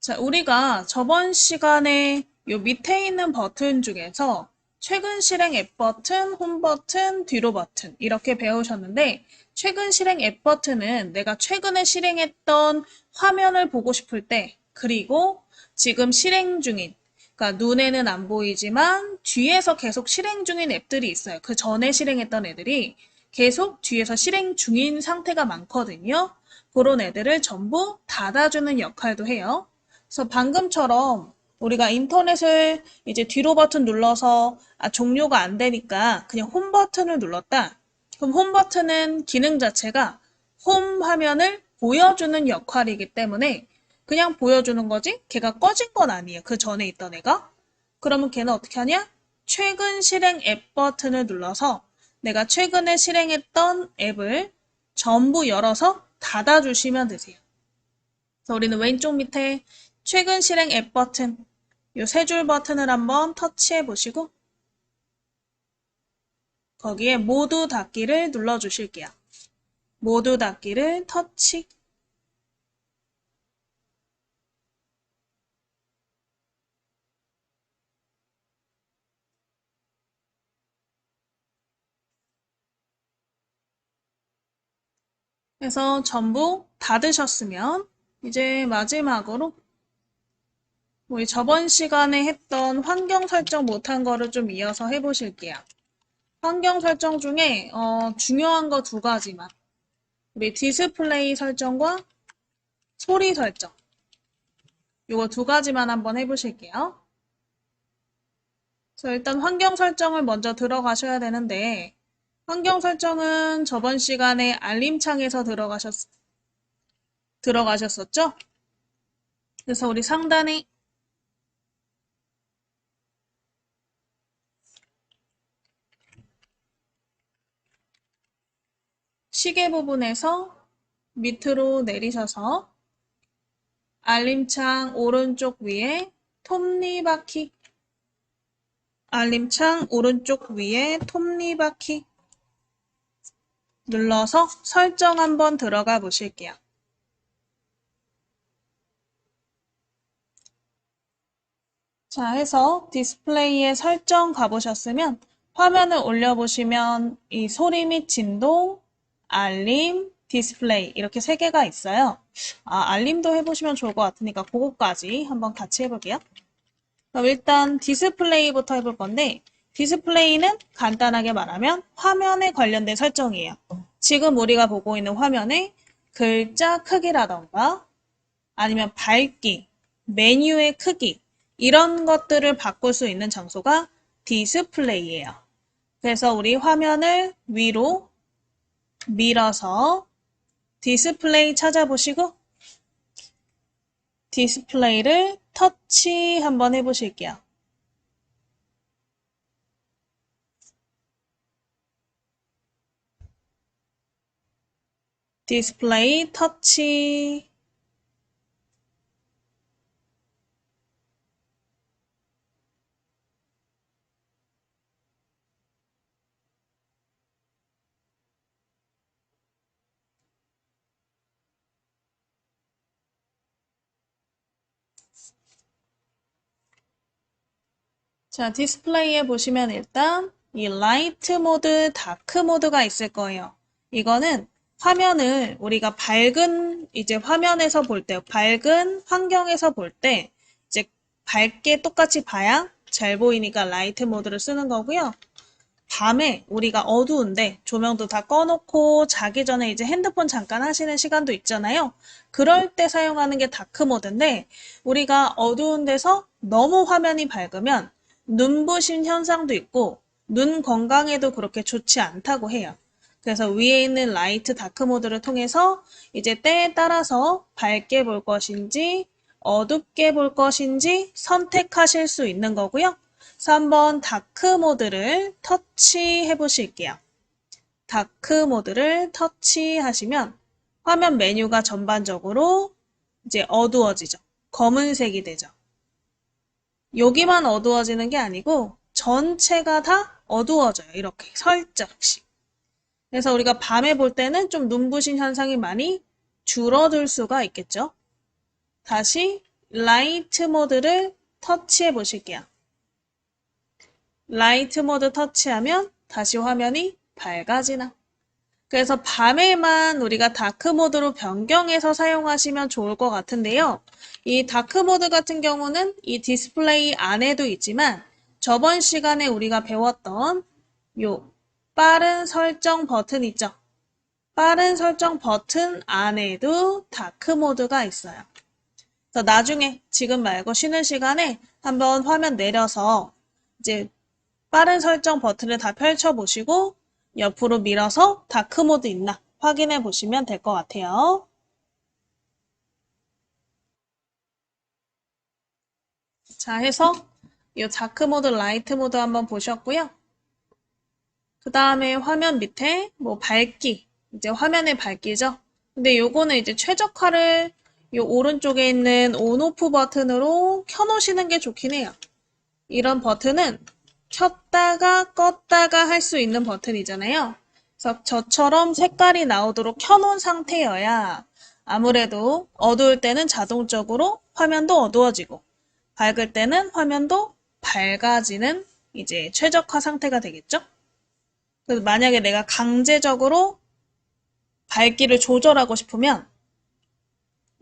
자, 우리가 저번 시간에 요 밑에 있는 버튼 중에서 최근 실행 앱 버튼, 홈 버튼, 뒤로 버튼 이렇게 배우셨는데 최근 실행 앱 버튼은 내가 최근에 실행했던 화면을 보고 싶을 때 그리고 지금 실행 중인 그러니까 눈에는 안 보이지만 뒤에서 계속 실행 중인 앱들이 있어요. 그 전에 실행했던 애들이 계속 뒤에서 실행 중인 상태가 많거든요. 그런 애들을 전부 닫아주는 역할도 해요. 그래서 방금처럼 우리가 인터넷을 이제 뒤로 버튼 눌러서 종료가 안 되니까 그냥 홈 버튼을 눌렀다. 그럼 홈 버튼은 기능 자체가 홈 화면을 보여주는 역할이기 때문에 그냥 보여주는 거지 걔가 꺼진 건 아니에요. 그 전에 있던 애가. 그러면 걔는 어떻게 하냐? 최근 실행 앱 버튼을 눌러서 내가 최근에 실행했던 앱을 전부 열어서 닫아주시면 되세요. 그래서 우리는 왼쪽 밑에 최근 실행 앱 버튼, 이 세 줄 버튼을 한번 터치해 보시고 거기에 모두 닫기를 눌러 주실게요. 모두 닫기를 터치. 해서 전부 닫으셨으면 이제 마지막으로 우리 저번 시간에 했던 환경 설정 못한 거를 좀 이어서 해보실게요. 환경 설정 중에 중요한 거 두 가지만 우리 디스플레이 설정과 소리 설정 요거 두 가지만 한번 해보실게요. 그래서 일단 환경 설정을 먼저 들어가셔야 되는데 환경 설정은 저번 시간에 알림창에서 들어가셨었죠? 그래서 우리 상단에 시계 부분에서 밑으로 내리셔서 알림창 오른쪽 위에 톱니바퀴 알림창 오른쪽 위에 톱니바퀴 눌러서 설정 한번 들어가 보실게요. 자, 해서 디스플레이에 설정 가보셨으면 화면을 올려보시면 이 소리 및 진동, 알림, 디스플레이 이렇게 세 개가 있어요. 알림도 해보시면 좋을 것 같으니까 그거까지 한번 같이 해볼게요. 그럼 일단 디스플레이부터 해볼 건데 디스플레이는 간단하게 말하면 화면에 관련된 설정이에요. 지금 우리가 보고 있는 화면에 글자 크기라던가 아니면 밝기, 메뉴의 크기 이런 것들을 바꿀 수 있는 장소가 디스플레이예요. 그래서 우리 화면을 위로 밀어서 디스플레이 찾아보시고 디스플레이를 터치 한번 해보실게요. 디스플레이 터치. 자, 디스플레이에 보시면 일단 이 라이트 모드, 다크 모드가 있을 거예요. 이거는 화면을 우리가 밝은 이제 화면에서 볼 때, 밝은 환경에서 볼 때 이제 밝게 똑같이 봐야 잘 보이니까 라이트 모드를 쓰는 거고요. 밤에 우리가 어두운데 조명도 다 꺼놓고 자기 전에 이제 핸드폰 잠깐 하시는 시간도 있잖아요. 그럴 때 사용하는 게 다크 모드인데 우리가 어두운 데서 너무 화면이 밝으면 눈부신 현상도 있고 눈 건강에도 그렇게 좋지 않다고 해요. 그래서 위에 있는 라이트 다크 모드를 통해서 이제 때에 따라서 밝게 볼 것인지 어둡게 볼 것인지 선택하실 수 있는 거고요. 그래서 한번 다크 모드를 터치해 보실게요. 다크 모드를 터치하시면 화면 메뉴가 전반적으로 이제 어두워지죠. 검은색이 되죠. 여기만 어두워지는 게 아니고 전체가 다 어두워져요. 이렇게 살짝씩. 그래서 우리가 밤에 볼 때는 좀 눈부신 현상이 많이 줄어들 수가 있겠죠. 다시 라이트 모드를 터치해 보실게요. 라이트 모드 터치하면 다시 화면이 밝아지나. 그래서 밤에만 우리가 다크 모드로 변경해서 사용하시면 좋을 것 같은데요. 이 다크 모드 같은 경우는 이 디스플레이 안에도 있지만 저번 시간에 우리가 배웠던 요 빠른 설정 버튼 있죠? 빠른 설정 버튼 안에도 다크 모드가 있어요. 그래서 나중에 지금 말고 쉬는 시간에 한번 화면 내려서 이제 빠른 설정 버튼을 다 펼쳐보시고 옆으로 밀어서 다크 모드 있나 확인해 보시면 될 것 같아요. 자, 해서 이 다크 모드, 라이트 모드 한번 보셨고요. 그 다음에 화면 밑에 뭐 밝기, 이제 화면의 밝기죠. 근데 요거는 이제 최적화를 요 오른쪽에 있는 온오프 버튼으로 켜놓으시는 게 좋긴 해요. 이런 버튼은 켰다가 껐다가 할 수 있는 버튼이잖아요. 그래서 저처럼 색깔이 나오도록 켜놓은 상태여야 아무래도 어두울 때는 자동적으로 화면도 어두워지고 밝을 때는 화면도 밝아지는 이제 최적화 상태가 되겠죠? 그래서 만약에 내가 강제적으로 밝기를 조절하고 싶으면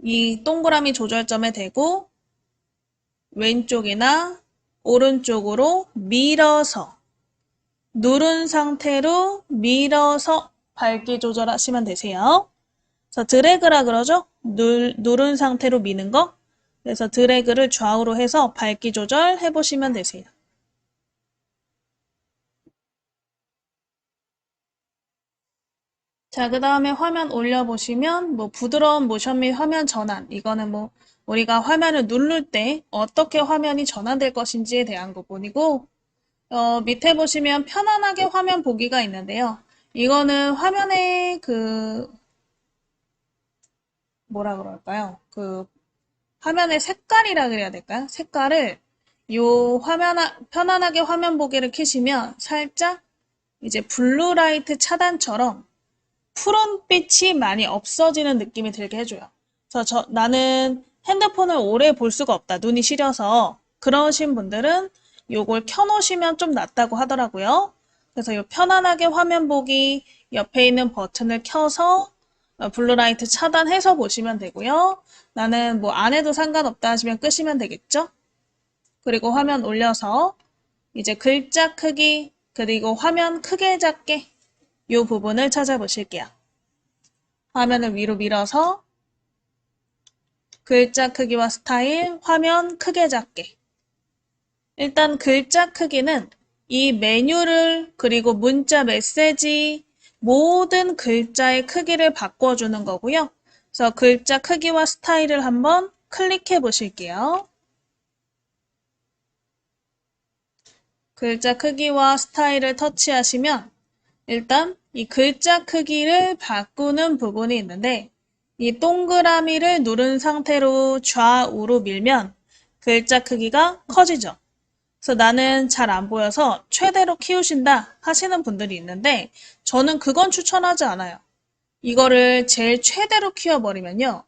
이 동그라미 조절점에 대고 왼쪽이나 오른쪽으로 밀어서 누른 상태로 밀어서 밝기 조절하시면 되세요. 그래서 드래그라 그러죠? 누른 상태로 미는 거. 그래서 드래그를 좌우로 해서 밝기 조절 해보시면 되세요. 자, 그 다음에 화면 올려보시면 뭐 부드러운 모션 및 화면 전환. 이거는 뭐 우리가 화면을 누를 때 어떻게 화면이 전환될 것인지에 대한 부분이고 밑에 보시면 편안하게 화면 보기가 있는데요. 이거는 화면의 뭐라 그럴까요? 화면의 색깔이라 그래야 될까요? 색깔을 편안하게 화면 보기를 켜시면 살짝 이제 블루라이트 차단처럼 푸른빛이 많이 없어지는 느낌이 들게 해줘요. 그래서 나는 핸드폰을 오래 볼 수가 없다. 눈이 시려서. 그러신 분들은 요걸 켜놓으시면 좀 낫다고 하더라고요. 그래서 요 편안하게 화면 보기 옆에 있는 버튼을 켜서 블루라이트 차단해서 보시면 되고요. 나는 뭐 안 해도 상관없다 하시면 끄시면 되겠죠? 그리고 화면 올려서 이제 글자 크기 그리고 화면 크게 작게 이 부분을 찾아보실게요. 화면을 위로 밀어서 글자 크기와 스타일, 화면 크게 작게. 일단 글자 크기는 이 메뉴를 그리고 문자 메시지 모든 글자의 크기를 바꿔주는 거고요. 그래서 글자 크기와 스타일을 한번 클릭해 보실게요. 글자 크기와 스타일을 터치하시면 일단 이 글자 크기를 바꾸는 부분이 있는데 이 동그라미를 누른 상태로 좌우로 밀면 글자 크기가 커지죠. 그래서 나는 잘 안 보여서 최대로 키우신다 하시는 분들이 있는데 저는 그건 추천하지 않아요. 이거를 제일 최대로 키워버리면요.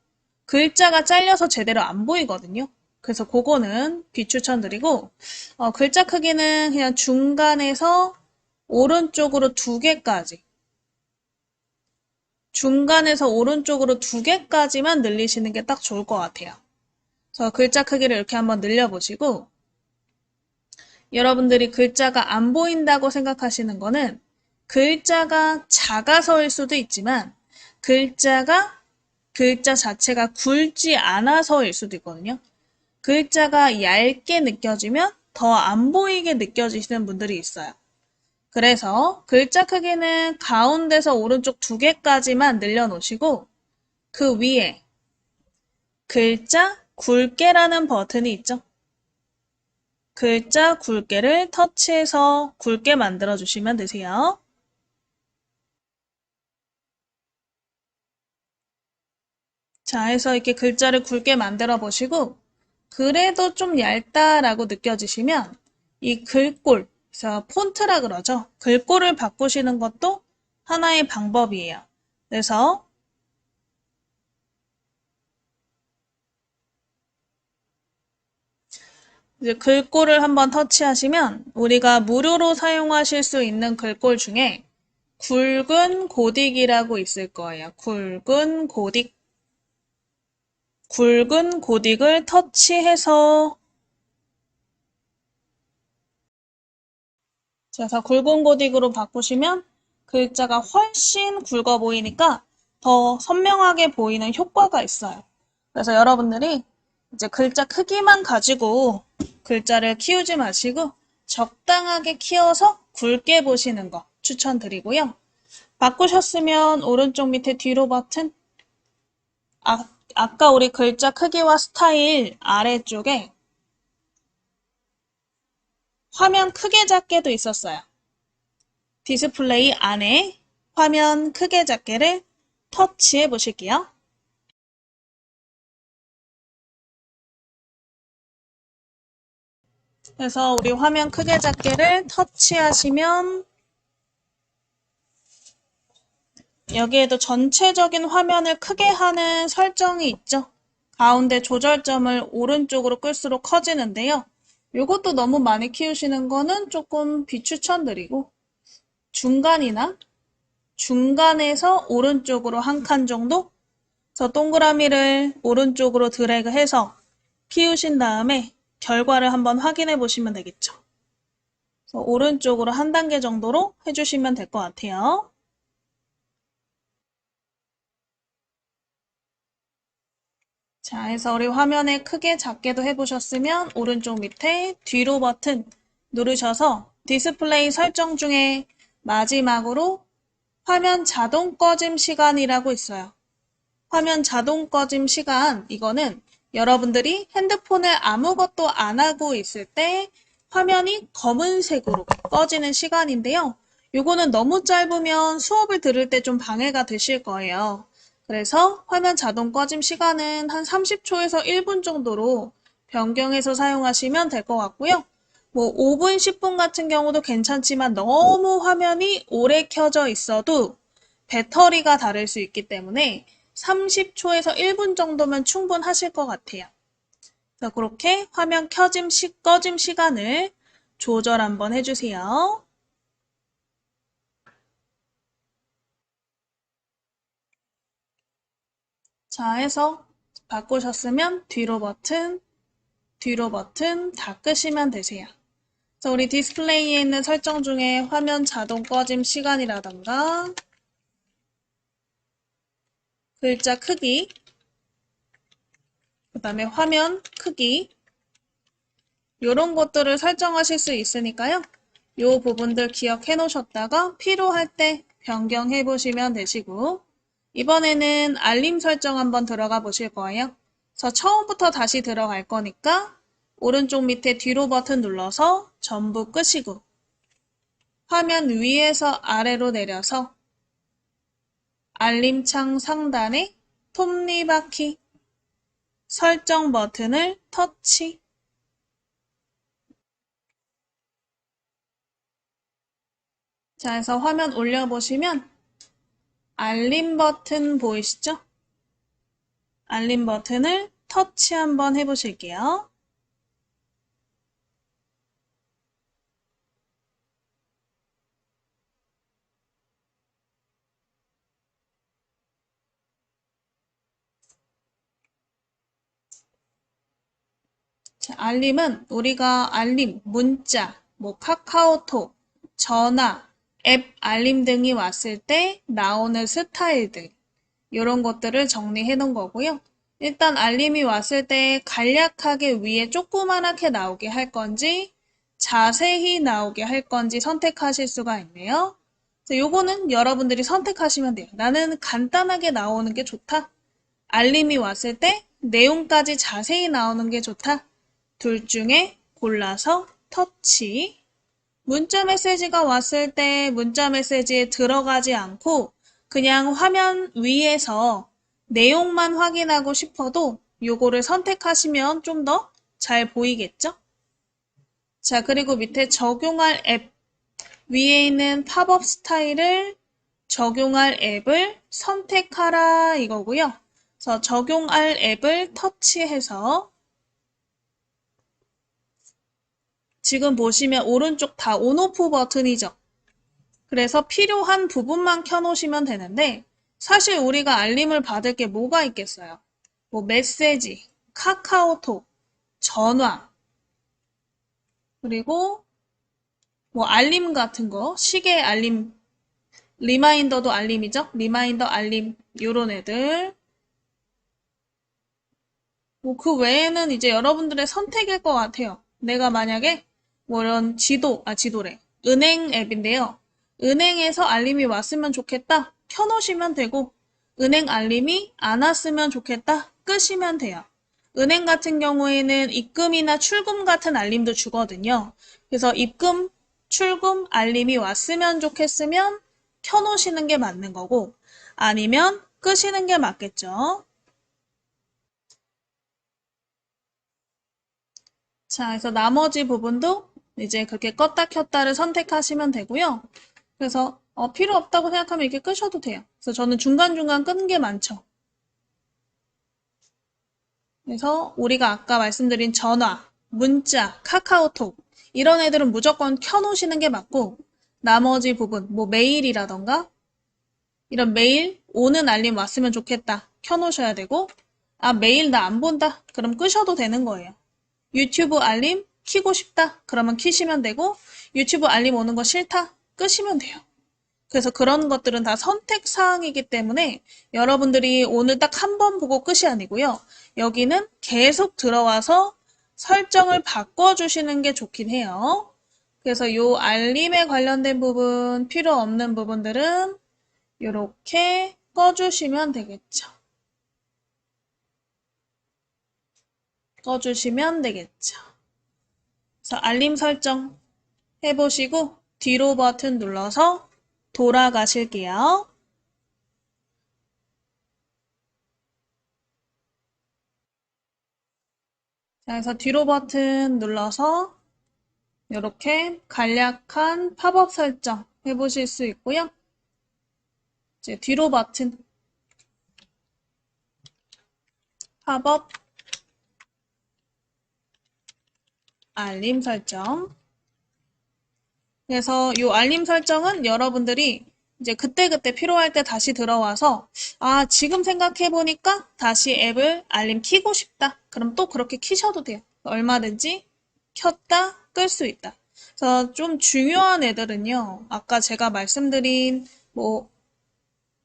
글자가 잘려서 제대로 안 보이거든요. 그래서 그거는 비추천드리고 글자 크기는 그냥 중간에서 오른쪽으로 2개까지 중간에서 오른쪽으로 2개까지만 늘리시는 게 딱 좋을 것 같아요. 그래서 글자 크기를 이렇게 한번 늘려보시고 여러분들이 글자가 안 보인다고 생각하시는 거는 글자가 작아서일 수도 있지만 글자 자체가 굵지 않아서일 수도 있거든요. 글자가 얇게 느껴지면 더 안 보이게 느껴지시는 분들이 있어요. 그래서 글자 크기는 가운데서 오른쪽 2개까지만 늘려놓으시고 그 위에 글자 굵게라는 버튼이 있죠. 글자 굵게를 터치해서 굵게 만들어주시면 되세요. 자, 해서 이렇게 글자를 굵게 만들어 보시고 그래도 좀 얇다라고 느껴지시면 이 글꼴, 그래서 폰트라 그러죠. 글꼴을 바꾸시는 것도 하나의 방법이에요. 그래서 이제 글꼴을 한번 터치하시면 우리가 무료로 사용하실 수 있는 글꼴 중에 굵은 고딕이라고 있을 거예요. 굵은 고딕. 굵은 고딕을 터치해서 그래서 굵은 고딕으로 바꾸시면 글자가 훨씬 굵어 보이니까 더 선명하게 보이는 효과가 있어요. 그래서 여러분들이 이제 글자 크기만 가지고 글자를 키우지 마시고 적당하게 키워서 굵게 보시는 거 추천드리고요. 바꾸셨으면 오른쪽 밑에 뒤로 버튼 아까 우리 글자 크기와 스타일 아래쪽에 화면 크게 작게도 있었어요. 디스플레이 안에 화면 크게 작게를 터치해 보실게요. 그래서 우리 화면 크게 작게를 터치하시면 여기에도 전체적인 화면을 크게 하는 설정이 있죠. 가운데 조절점을 오른쪽으로 끌수록 커지는데요. 이것도 너무 많이 키우시는 거는 조금 비추천드리고 중간이나 중간에서 오른쪽으로 한 칸 정도? 저 동그라미를 오른쪽으로 드래그해서 키우신 다음에 결과를 한번 확인해 보시면 되겠죠. 그래서 오른쪽으로 한 단계 정도로 해주시면 될 것 같아요. 자, 해서 우리 화면에 크게 작게도 해보셨으면 오른쪽 밑에 뒤로 버튼 누르셔서 디스플레이 설정 중에 마지막으로 화면 자동 꺼짐 시간이라고 있어요. 화면 자동 꺼짐 시간, 이거는 여러분들이 핸드폰을 아무것도 안 하고 있을 때 화면이 검은색으로 꺼지는 시간인데요. 요거는 너무 짧으면 수업을 들을 때 좀 방해가 되실 거예요. 그래서 화면 자동 꺼짐 시간은 한 30초에서 1분 정도로 변경해서 사용하시면 될 것 같고요. 뭐 5분, 10분 같은 경우도 괜찮지만 너무 화면이 오래 켜져 있어도 배터리가 다를 수 있기 때문에 30초에서 1분 정도면 충분하실 것 같아요. 자, 그렇게 화면 꺼짐 시간을 조절 한번 해주세요. 자, 해서 바꾸셨으면 뒤로 버튼 다 끄시면 되세요. 자, 우리 디스플레이에 있는 설정 중에 화면 자동 꺼짐 시간이라던가 글자 크기, 그 다음에 화면 크기 이런 것들을 설정하실 수 있으니까요. 이 부분들 기억해 놓으셨다가 필요할 때 변경해 보시면 되시고 이번에는 알림 설정 한번 들어가 보실 거예요. 그래서 처음부터 다시 들어갈 거니까 오른쪽 밑에 뒤로 버튼 눌러서 전부 끄시고 화면 위에서 아래로 내려서 알림창 상단에 톱니바퀴 설정 버튼을 터치. 자, 해서 화면 올려보시면 알림 버튼 보이시죠? 알림 버튼을 터치 한번 해보실게요. 자, 알림은 우리가 알림, 문자, 뭐 카카오톡, 전화, 앱 알림 등이 왔을 때 나오는 스타일들 이런 것들을 정리해 놓은 거고요. 일단 알림이 왔을 때 간략하게 위에 조그만하게 나오게 할 건지 자세히 나오게 할 건지 선택하실 수가 있네요. 요거는 여러분들이 선택하시면 돼요. 나는 간단하게 나오는 게 좋다. 알림이 왔을 때 내용까지 자세히 나오는 게 좋다. 둘 중에 골라서 터치. 문자 메시지가 왔을 때 문자 메시지에 들어가지 않고 그냥 화면 위에서 내용만 확인하고 싶어도 요거를 선택하시면 좀 더 잘 보이겠죠? 자, 그리고 밑에 적용할 앱 위에 있는 팝업 스타일을 적용할 앱을 선택하라 이거고요. 그래서 적용할 앱을 터치해서 지금 보시면 오른쪽 다 온오프 버튼이죠. 그래서 필요한 부분만 켜놓으시면 되는데 사실 우리가 알림을 받을 게 뭐가 있겠어요? 뭐 메시지, 카카오톡, 전화, 그리고 뭐 알림 같은 거, 시계 알림, 리마인더도 알림이죠? 리마인더 알림, 요런 애들. 뭐 그 외에는 이제 여러분들의 선택일 것 같아요. 내가 만약에 뭐 이런 지도래. 은행 앱인데요. 은행에서 알림이 왔으면 좋겠다. 켜놓으시면 되고, 은행 알림이 안 왔으면 좋겠다. 끄시면 돼요. 은행 같은 경우에는 입금이나 출금 같은 알림도 주거든요. 그래서 입금, 출금 알림이 왔으면 좋겠으면 켜놓으시는 게 맞는 거고, 아니면 끄시는 게 맞겠죠. 자, 그래서 나머지 부분도 이제 그렇게 껐다 켰다를 선택하시면 되고요. 그래서 필요 없다고 생각하면 이렇게 끄셔도 돼요. 그래서 저는 중간중간 끄는 게 많죠. 그래서 우리가 아까 말씀드린 전화, 문자, 카카오톡 이런 애들은 무조건 켜놓으시는 게 맞고 나머지 부분, 뭐 메일이라던가 이런 메일 오는 알림 왔으면 좋겠다. 켜놓으셔야 되고 아, 메일 나 안 본다. 그럼 끄셔도 되는 거예요. 유튜브 알림 켜고 싶다. 그러면 켜시면 되고 유튜브 알림 오는 거 싫다. 끄시면 돼요. 그래서 그런 것들은 다 선택 사항이기 때문에 여러분들이 오늘 딱 한 번 보고 끝이 아니고요. 여기는 계속 들어와서 설정을 바꿔주시는 게 좋긴 해요. 그래서 요 알림에 관련된 부분, 필요 없는 부분들은 이렇게 꺼주시면 되겠죠. 꺼주시면 되겠죠. 그래서 알림 설정 해보시고 뒤로 버튼 눌러서 돌아가실게요. 자, 그래서 뒤로 버튼 눌러서 이렇게 간략한 팝업 설정 해보실 수 있고요. 이제 뒤로 버튼 팝업 알림 설정. 그래서 이 알림 설정은 여러분들이 이제 그때그때 필요할 때 다시 들어와서 아, 지금 생각해보니까 다시 앱을 알림 켜고 싶다. 그럼 또 그렇게 켜셔도 돼요. 얼마든지 켰다, 끌 수 있다. 그래서 좀 중요한 애들은요. 아까 제가 말씀드린 뭐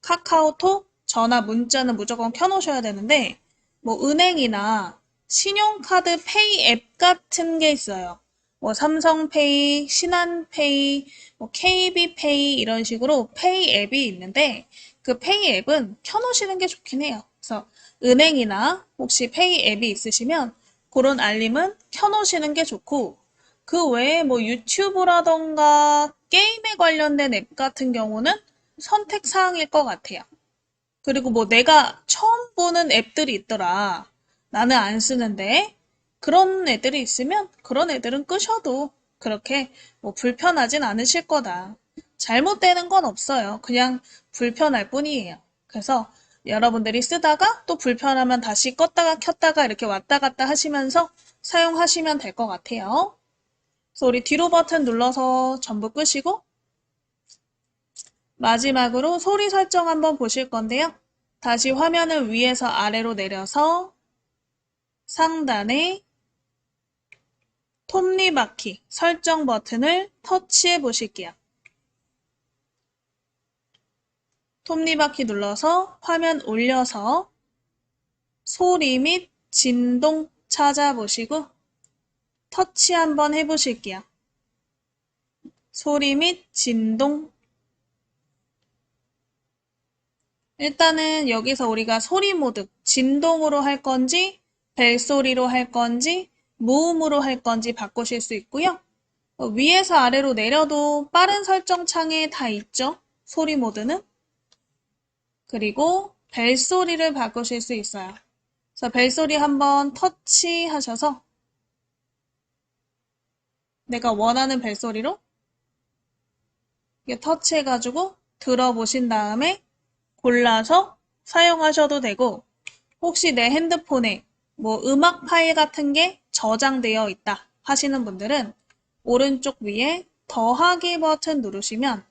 카카오톡, 전화, 문자는 무조건 켜놓으셔야 되는데 뭐 은행이나 신용카드 페이 앱 같은 게 있어요. 뭐 삼성페이, 신한페이, 뭐 KB페이 이런 식으로 페이 앱이 있는데 그 페이 앱은 켜놓으시는 게 좋긴 해요. 그래서 은행이나 혹시 페이 앱이 있으시면 그런 알림은 켜놓으시는 게 좋고 그 외에 뭐 유튜브라던가 게임에 관련된 앱 같은 경우는 선택 사항일 것 같아요. 그리고 뭐 내가 처음 보는 앱들이 있더라. 나는 안 쓰는데 그런 애들이 있으면 그런 애들은 끄셔도 그렇게 뭐 불편하진 않으실 거다. 잘못되는 건 없어요. 그냥 불편할 뿐이에요. 그래서 여러분들이 쓰다가 또 불편하면 다시 껐다가 켰다가 이렇게 왔다 갔다 하시면서 사용하시면 될 것 같아요. 그래서 우리 뒤로 버튼 눌러서 전부 끄시고 마지막으로 소리 설정 한번 보실 건데요. 다시 화면을 위에서 아래로 내려서 상단에 톱니바퀴 설정 버튼을 터치해 보실게요. 톱니바퀴 눌러서 화면 올려서 소리 및 진동 찾아보시고 터치 한번 해보실게요. 소리 및 진동. 일단은 여기서 우리가 소리 모드, 진동으로 할 건지, 벨소리로 할 건지, 무음으로 할 건지 바꾸실 수 있고요. 위에서 아래로 내려도 빠른 설정 창에 다 있죠. 소리 모드는. 그리고 벨소리를 바꾸실 수 있어요. 그래서 벨소리 한번 터치하셔서 내가 원하는 벨소리로 이렇게 터치해가지고 들어보신 다음에 골라서 사용하셔도 되고 혹시 내 핸드폰에 뭐 음악 파일 같은 게 저장되어 있다 하시는 분들은 오른쪽 위에 더하기 버튼 누르시면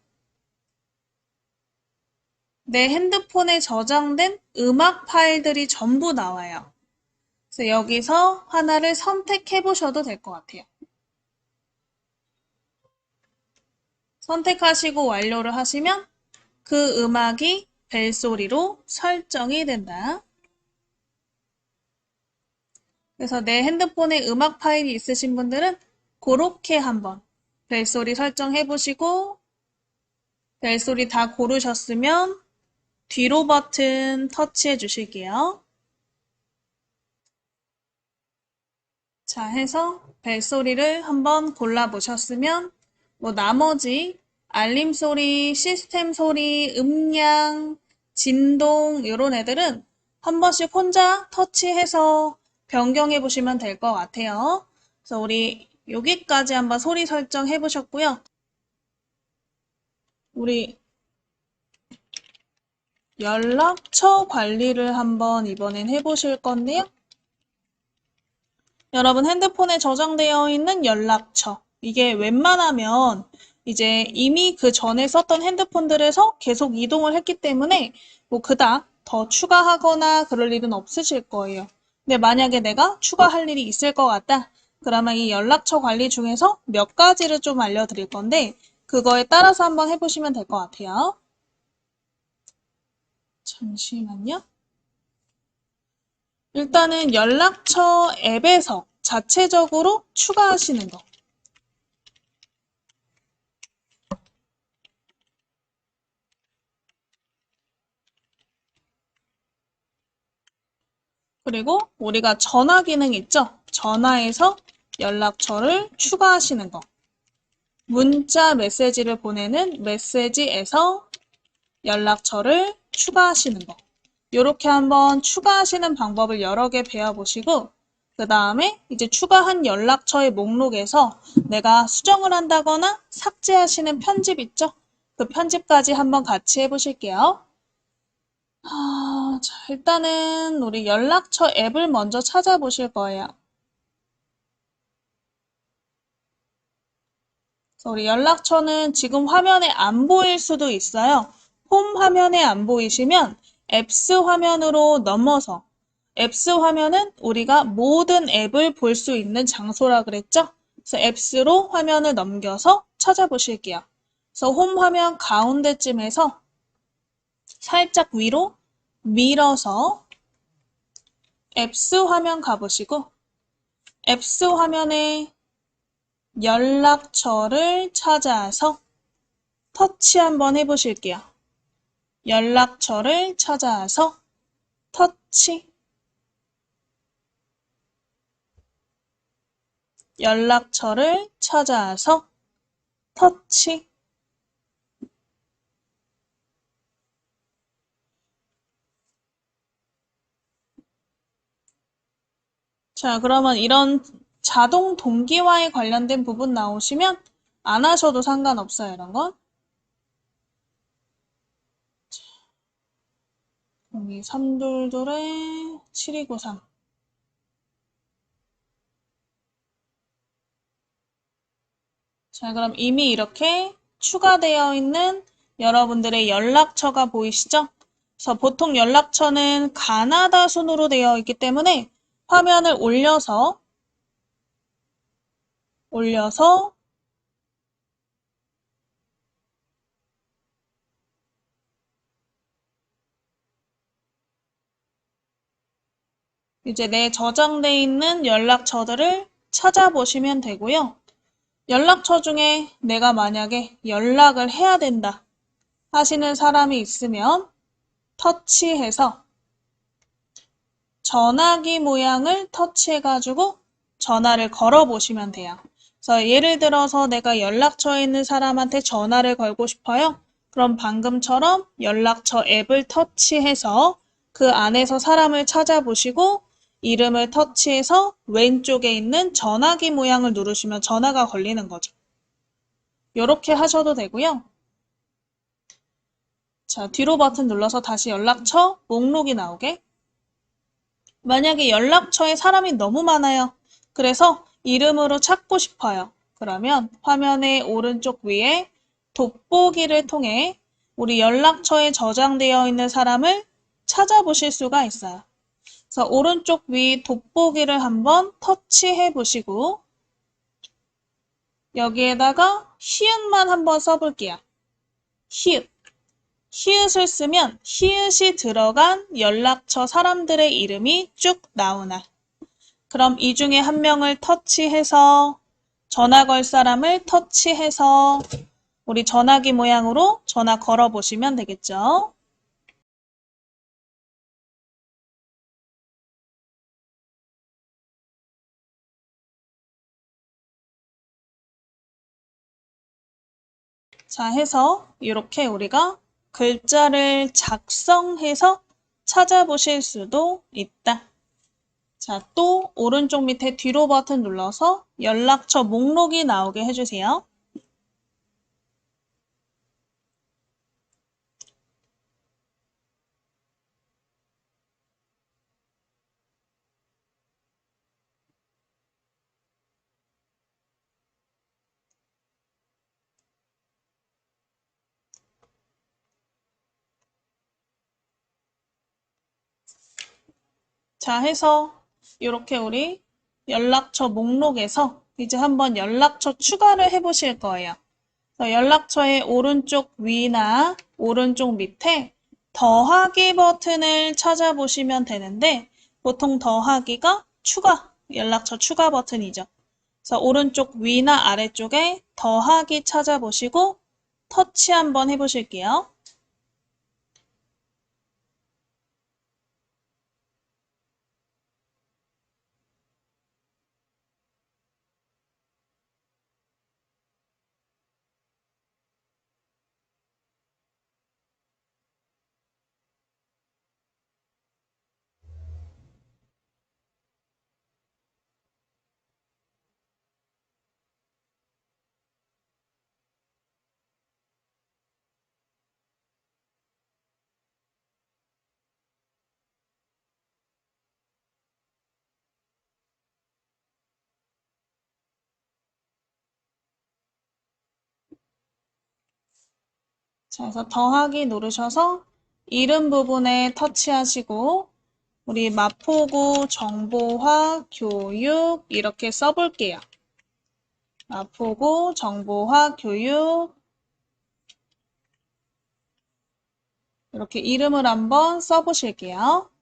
내 핸드폰에 저장된 음악 파일들이 전부 나와요. 그래서 여기서 하나를 선택해 보셔도 될 것 같아요. 선택하시고 완료를 하시면 그 음악이 벨소리로 설정이 된다. 그래서 내 핸드폰에 음악 파일이 있으신 분들은 그렇게 한번 벨소리 설정해 보시고 벨소리 다 고르셨으면 뒤로 버튼 터치해 주실게요. 자, 해서 벨소리를 한번 골라보셨으면 나머지 알림 소리, 시스템 소리, 음량, 진동 이런 애들은 한 번씩 혼자 터치해서 변경해 보시면 될 것 같아요. 그래서 우리 여기까지 한번 소리 설정해 보셨고요. 우리 연락처 관리를 한번 이번엔 해보실 건데요. 여러분 핸드폰에 저장되어 있는 연락처. 이게 웬만하면 이제 이미 그 전에 썼던 핸드폰들에서 계속 이동을 했기 때문에 그닥 더 추가하거나 그럴 일은 없으실 거예요. 근데 만약에 내가 추가할 일이 있을 것 같다. 그러면 이 연락처 관리 중에서 몇 가지를 좀 알려드릴 건데 그거에 따라서 한번 해보시면 될 것 같아요. 잠시만요. 일단은 연락처 앱에서 자체적으로 추가하시는 거. 그리고 우리가 전화 기능 있죠? 전화에서 연락처를 추가하시는 거. 문자 메시지를 보내는 메시지에서 연락처를 추가하시는 거. 이렇게 한번 추가하시는 방법을 여러 개 배워보시고 그 다음에 이제 추가한 연락처의 목록에서 내가 수정을 한다거나 삭제하시는 편집 있죠? 그 편집까지 한번 같이 해보실게요. 자, 일단은 우리 연락처 앱을 먼저 찾아보실 거예요. 그래서 우리 연락처는 지금 화면에 안 보일 수도 있어요. 홈 화면에 안 보이시면 앱스 화면으로 넘어서 앱스 화면은 우리가 모든 앱을 볼 수 있는 장소라 그랬죠? 그래서 앱스로 화면을 넘겨서 찾아보실게요. 그래서 홈 화면 가운데쯤에서 살짝 위로 밀어서 앱스 화면 가보시고 앱스 화면에 연락처를 찾아서 터치 한번 해보실게요. 연락처를 찾아서 터치. 연락처를 찾아서 터치. 자, 그러면 이런 자동 동기화에 관련된 부분 나오시면 안 하셔도 상관없어요, 이런 건. 02-322-7293. 자, 그럼 이미 이렇게 추가되어 있는 여러분들의 연락처가 보이시죠? 그래서 보통 연락처는 가나다 순으로 되어 있기 때문에 화면을 올려서 이제 내 저장돼 있는 연락처들을 찾아보시면 되고요. 연락처 중에 내가 만약에 연락을 해야 된다 하시는 사람이 있으면 터치해서 전화기 모양을 터치해가지고 전화를 걸어보시면 돼요. 그래서 예를 들어서 내가 연락처에 있는 사람한테 전화를 걸고 싶어요. 그럼 방금처럼 연락처 앱을 터치해서 그 안에서 사람을 찾아보시고 이름을 터치해서 왼쪽에 있는 전화기 모양을 누르시면 전화가 걸리는 거죠. 이렇게 하셔도 되고요. 자, 뒤로 버튼 눌러서 다시 연락처 목록이 나오게. 만약에 연락처에 사람이 너무 많아요. 그래서 이름으로 찾고 싶어요. 그러면 화면의 오른쪽 위에 돋보기를 통해 우리 연락처에 저장되어 있는 사람을 찾아보실 수가 있어요. 그래서 오른쪽 위 돋보기를 한번 터치해 보시고 여기에다가 히읗만 한번 써볼게요. 히읗. 히읗을 쓰면 히읗이 들어간 연락처 사람들의 이름이 쭉 나오나. 그럼 이 중에 한 명을 터치해서 전화 걸 사람을 터치해서 우리 전화기 모양으로 전화 걸어 보시면 되겠죠. 자, 해서 이렇게 우리가 글자를 작성해서 찾아보실 수도 있다. 자, 또 오른쪽 밑에 뒤로 버튼 눌러서 연락처 목록이 나오게 해주세요. 자, 해서 이렇게 우리 연락처 목록에서 이제 한번 연락처 추가를 해보실 거예요. 그래서 연락처의 오른쪽 위나 오른쪽 밑에 더하기 버튼을 찾아보시면 되는데 보통 더하기가 추가, 연락처 추가 버튼이죠. 그래서 오른쪽 위나 아래쪽에 더하기 찾아보시고 터치 한번 해보실게요. 자, 그래서 더하기 누르셔서 이름 부분에 터치하시고 우리 마포구 정보화 교육 이렇게 써볼게요. 마포구 정보화 교육 이렇게 이름을 한번 써보실게요.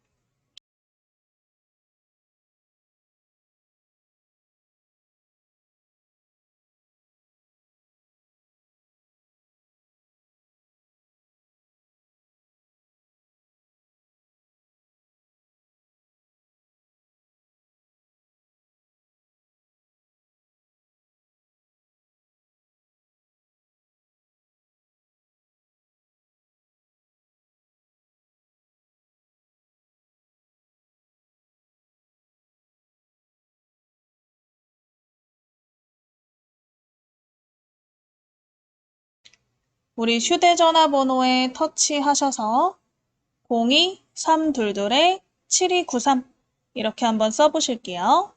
우리 휴대전화 번호에 터치하셔서 02-322-7293 이렇게 한번 써보실게요.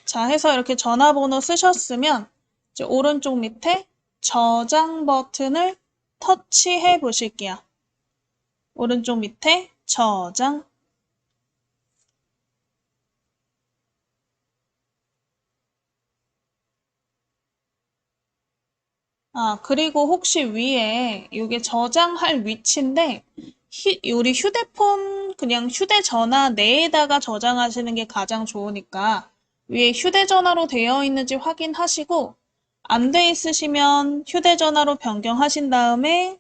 자, 해서 이렇게 전화번호 쓰셨으면 이제 오른쪽 밑에 저장 버튼을 터치해 보실게요. 오른쪽 밑에 저장. 아, 그리고 혹시 위에 이게 저장할 위치인데 우리 휴대폰 그냥 휴대전화 내에다가 저장하시는 게 가장 좋으니까 위에 휴대전화로 되어 있는지 확인하시고 안 돼 있으시면 휴대전화로 변경하신 다음에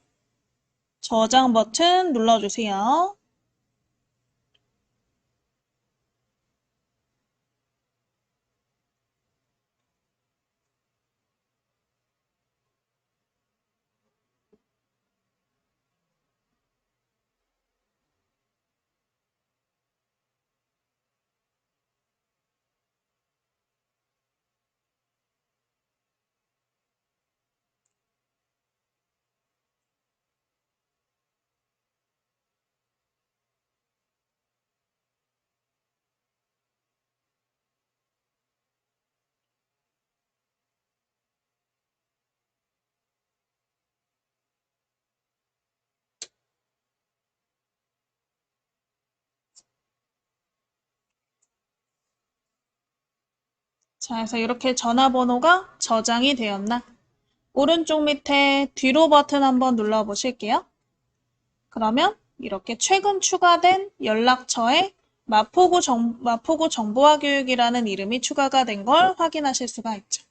저장 버튼 눌러주세요. 자, 그래서 이렇게 전화번호가 저장이 되었나? 오른쪽 밑에 뒤로 버튼 한번 눌러보실게요. 그러면 이렇게 최근 추가된 연락처에 마포구 정보화 교육이라는 이름이 추가가 된 걸 확인하실 수가 있죠.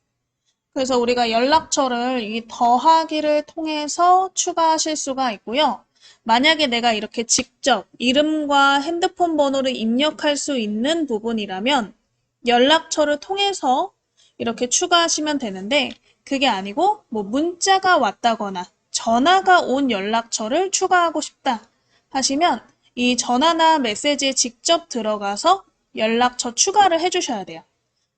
그래서 우리가 연락처를 이 더하기를 통해서 추가하실 수가 있고요. 만약에 내가 이렇게 직접 이름과 핸드폰 번호를 입력할 수 있는 부분이라면 연락처를 통해서 이렇게 추가하시면 되는데 그게 아니고 뭐 문자가 왔다거나 전화가 온 연락처를 추가하고 싶다 하시면 이 전화나 메시지에 직접 들어가서 연락처 추가를 해주셔야 돼요.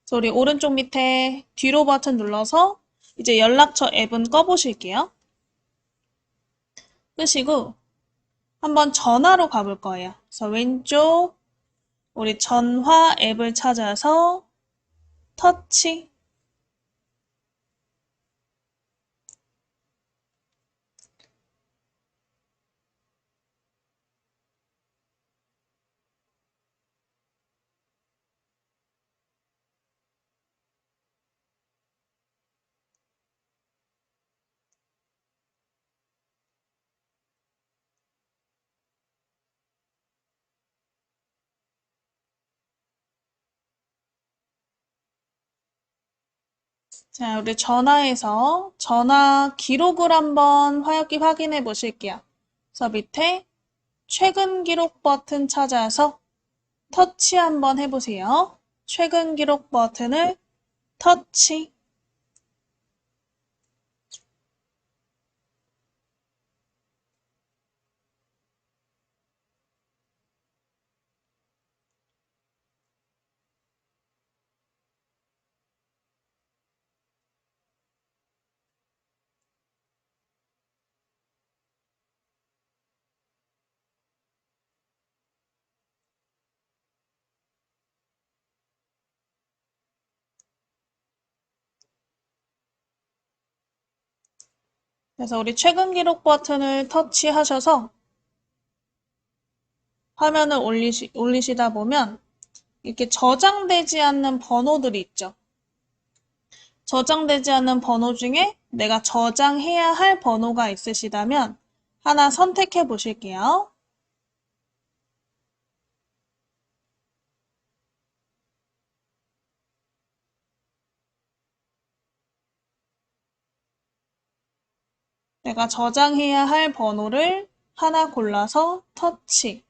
그래서 우리 오른쪽 밑에 뒤로 버튼 눌러서 이제 연락처 앱은 꺼보실게요. 끄시고 한번 전화로 가볼 거예요. 그래서 왼쪽 우리 전화 앱을 찾아서 터치. 자, 우리 전화에서 전화 기록을 한번 화역기 확인해 보실게요. 그래서 밑에 최근 기록 버튼 찾아서 터치 한번 해보세요. 최근 기록 버튼을 터치. 그래서 우리 최근 기록 버튼을 터치하셔서 화면을 올리시다 보면 이렇게 저장되지 않는 번호들이 있죠. 저장되지 않는 번호 중에 내가 저장해야 할 번호가 있으시다면 하나 선택해 보실게요. 내가 저장해야 할 번호를 하나 골라서 터치.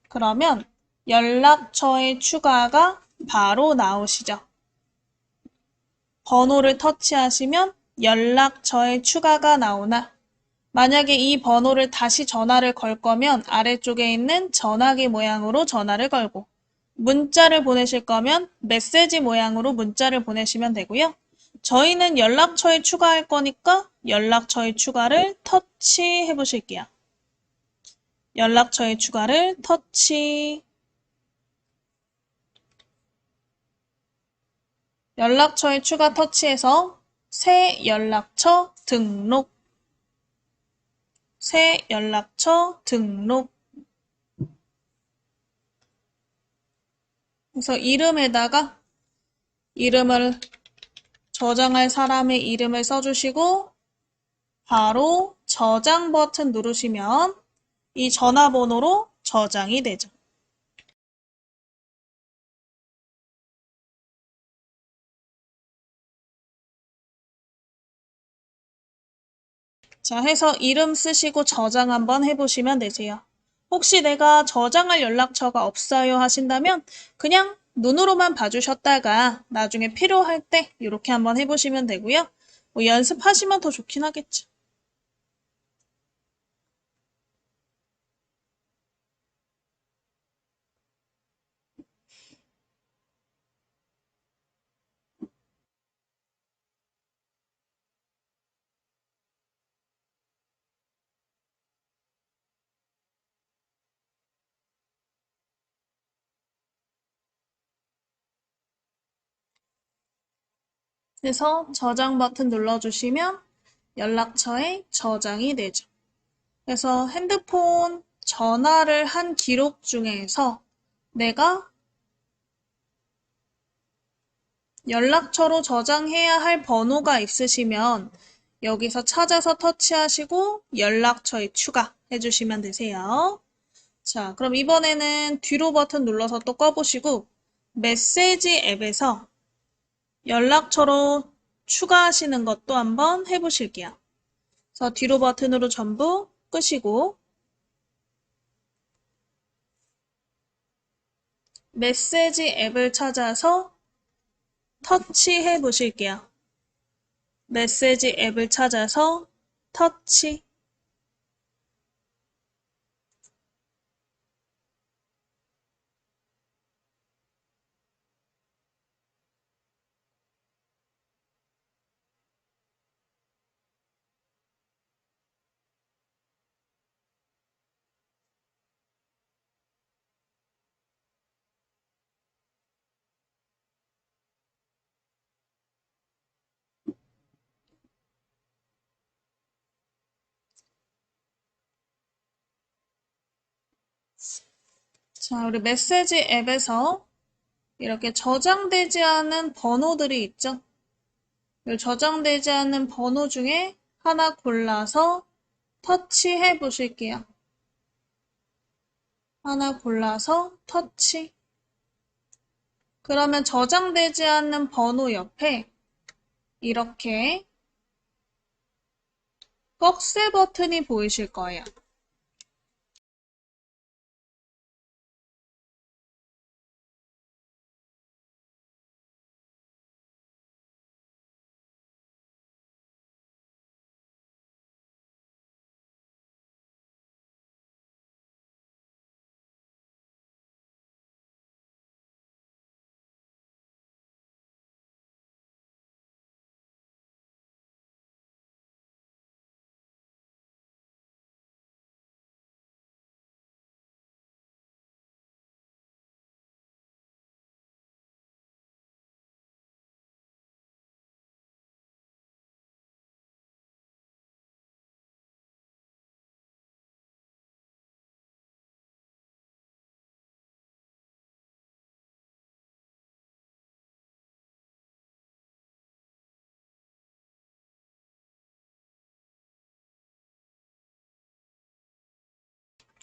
그러면 연락처의 추가가 바로 나오시죠. 번호를 터치하시면 연락처의 추가가 나오나 만약에 이 번호를 다시 전화를 걸 거면 아래쪽에 있는 전화기 모양으로 전화를 걸고 문자를 보내실 거면 메시지 모양으로 문자를 보내시면 되고요. 저희는 연락처에 추가할 거니까 연락처의 추가를 터치해 보실게요. 연락처의 추가를 터치. 연락처의 추가 터치해서 새 연락처 등록. 새 연락처 등록. 그래서 이름에다가 이름을 저장할 사람의 이름을 써주시고 바로 저장 버튼 누르시면 이 전화번호로 저장이 되죠. 자, 해서 이름 쓰시고 저장 한번 해보시면 되세요. 혹시 내가 저장할 연락처가 없어요 하신다면 그냥 눈으로만 봐주셨다가 나중에 필요할 때 이렇게 한번 해보시면 되고요. 뭐 연습하시면 더 좋긴 하겠죠. 그래서 저장 버튼 눌러주시면 연락처에 저장이 되죠. 그래서 핸드폰 전화를 한 기록 중에서 내가 연락처로 저장해야 할 번호가 있으시면 여기서 찾아서 터치하시고 연락처에 추가해 주시면 되세요. 자, 그럼 이번에는 뒤로 버튼 눌러서 또 꺼보시고 메시지 앱에서 연락처로 추가하시는 것도 한번 해보실게요. 그래서 뒤로 버튼으로 전부 끄시고 메시지 앱을 찾아서 터치해 보실게요. 메시지 앱을 찾아서 터치. 자, 우리 메시지 앱에서 이렇게 저장되지 않은 번호들이 있죠? 이 저장되지 않은 번호 중에 하나 골라서 터치해 보실게요. 하나 골라서 터치. 그러면 저장되지 않는 번호 옆에 이렇게 꺽쇠 버튼이 보이실 거예요.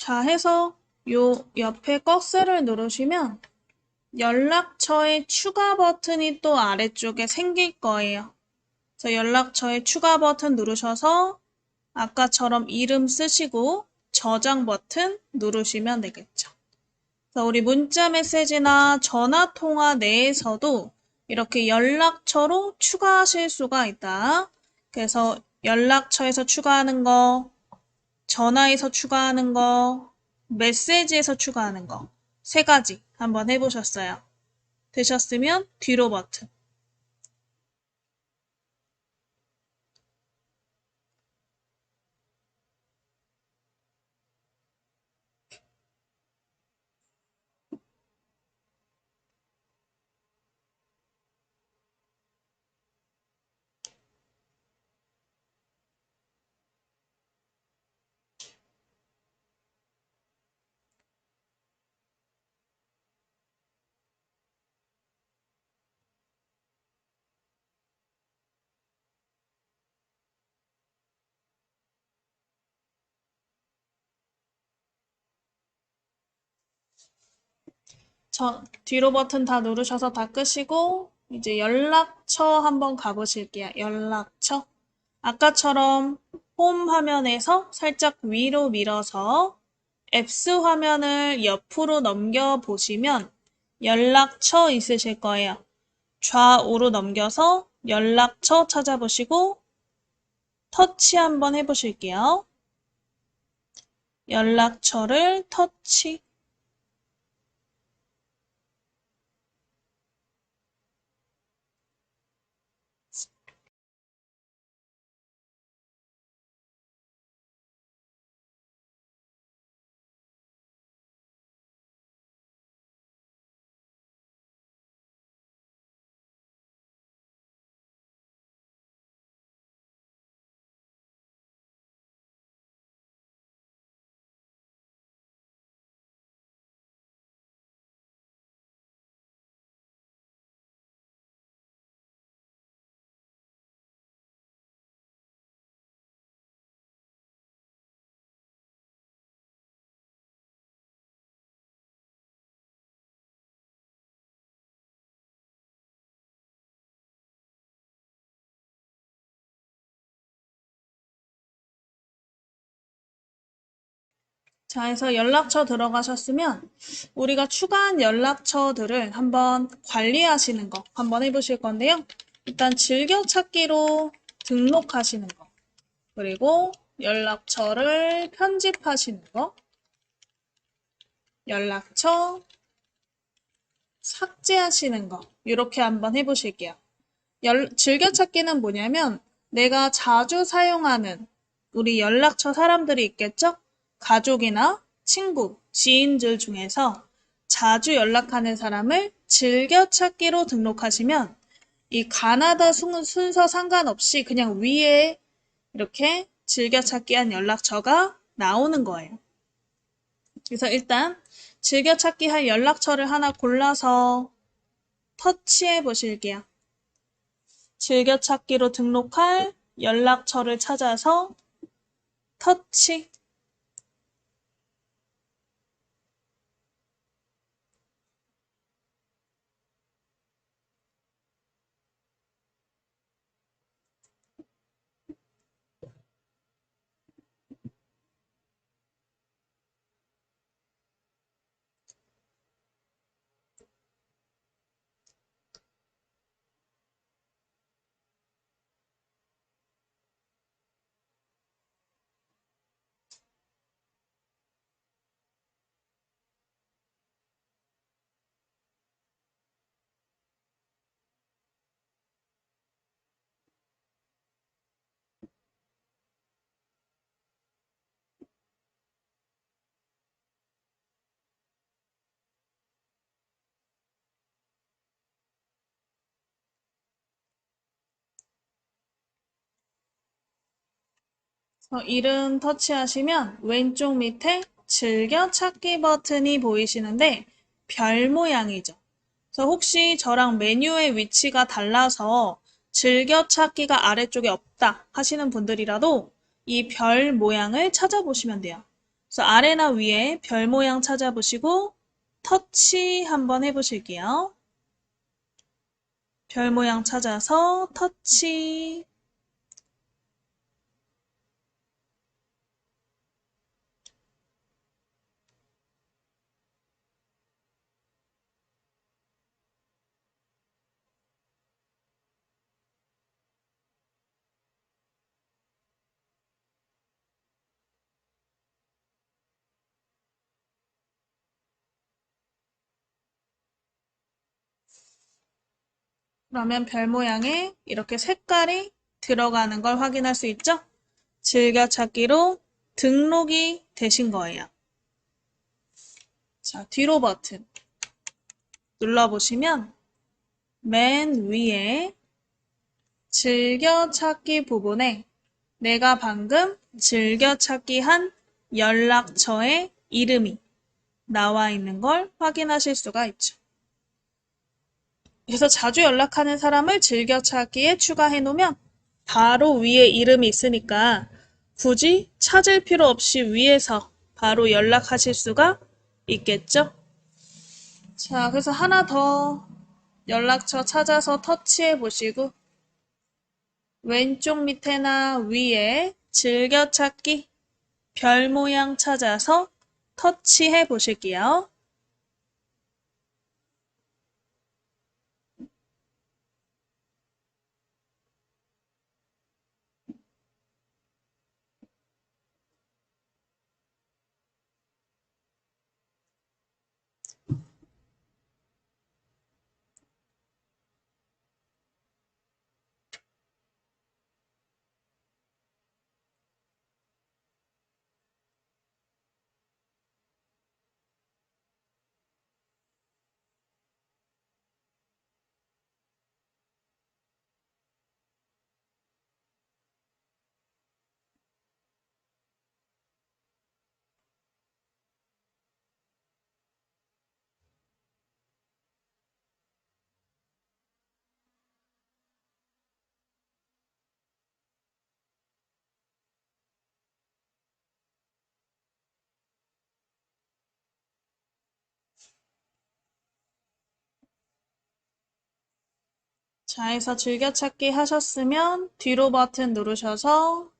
자, 해서 요 옆에 꺽쇠를 누르시면 연락처에 추가 버튼이 또 아래쪽에 생길 거예요. 그래서 연락처에 추가 버튼 누르셔서 아까처럼 이름 쓰시고 저장 버튼 누르시면 되겠죠. 그래서 우리 문자 메시지나 전화 통화 내에서도 이렇게 연락처로 추가하실 수가 있다. 그래서 연락처에서 추가하는 거, 전화에서 추가하는 거, 메시지에서 추가하는 거, 세 가지 한번 해보셨어요. 되셨으면 뒤로 버튼. 뒤로 버튼 다 누르셔서 다 끄시고 이제 연락처 한번 가보실게요. 연락처. 아까처럼 홈 화면에서 살짝 위로 밀어서 앱스 화면을 옆으로 넘겨 보시면 연락처 있으실 거예요. 좌우로 넘겨서 연락처 찾아보시고 터치 한번 해보실게요. 연락처를 터치. 자, 해서 연락처 들어가셨으면 우리가 추가한 연락처들을 한번 관리하시는 거 한번 해보실 건데요. 일단 즐겨찾기로 등록하시는 거, 그리고 연락처를 편집하시는 거, 연락처 삭제하시는 거, 이렇게 한번 해보실게요. 즐겨찾기는 뭐냐면 내가 자주 사용하는 우리 연락처 사람들이 있겠죠? 가족이나 친구, 지인들 중에서 자주 연락하는 사람을 즐겨찾기로 등록하시면 이 가나다 순서 상관없이 그냥 위에 이렇게 즐겨찾기 한 연락처가 나오는 거예요. 그래서 일단 즐겨찾기 할 연락처를 하나 골라서 터치해 보실게요. 즐겨찾기로 등록할 연락처를 찾아서 터치. 이름 터치하시면 왼쪽 밑에 즐겨찾기 버튼이 보이시는데 별 모양이죠. 그래서 혹시 저랑 메뉴의 위치가 달라서 즐겨찾기가 아래쪽에 없다 하시는 분들이라도 이 별 모양을 찾아보시면 돼요. 그래서 아래나 위에 별 모양 찾아보시고 터치 한번 해보실게요. 별 모양 찾아서 터치. 그러면 별 모양에 이렇게 색깔이 들어가는 걸 확인할 수 있죠? 즐겨찾기로 등록이 되신 거예요. 자, 뒤로 버튼 눌러보시면 맨 위에 즐겨찾기 부분에 내가 방금 즐겨찾기 한 연락처의 이름이 나와 있는 걸 확인하실 수가 있죠. 그래서 자주 연락하는 사람을 즐겨찾기에 추가해 놓으면 바로 위에 이름이 있으니까 굳이 찾을 필요 없이 위에서 바로 연락하실 수가 있겠죠? 자, 그래서 하나 더 연락처 찾아서 터치해 보시고 왼쪽 밑에나 위에 즐겨찾기 별 모양 찾아서 터치해 보실게요. 자, 해서 즐겨찾기 하셨으면 뒤로 버튼 누르셔서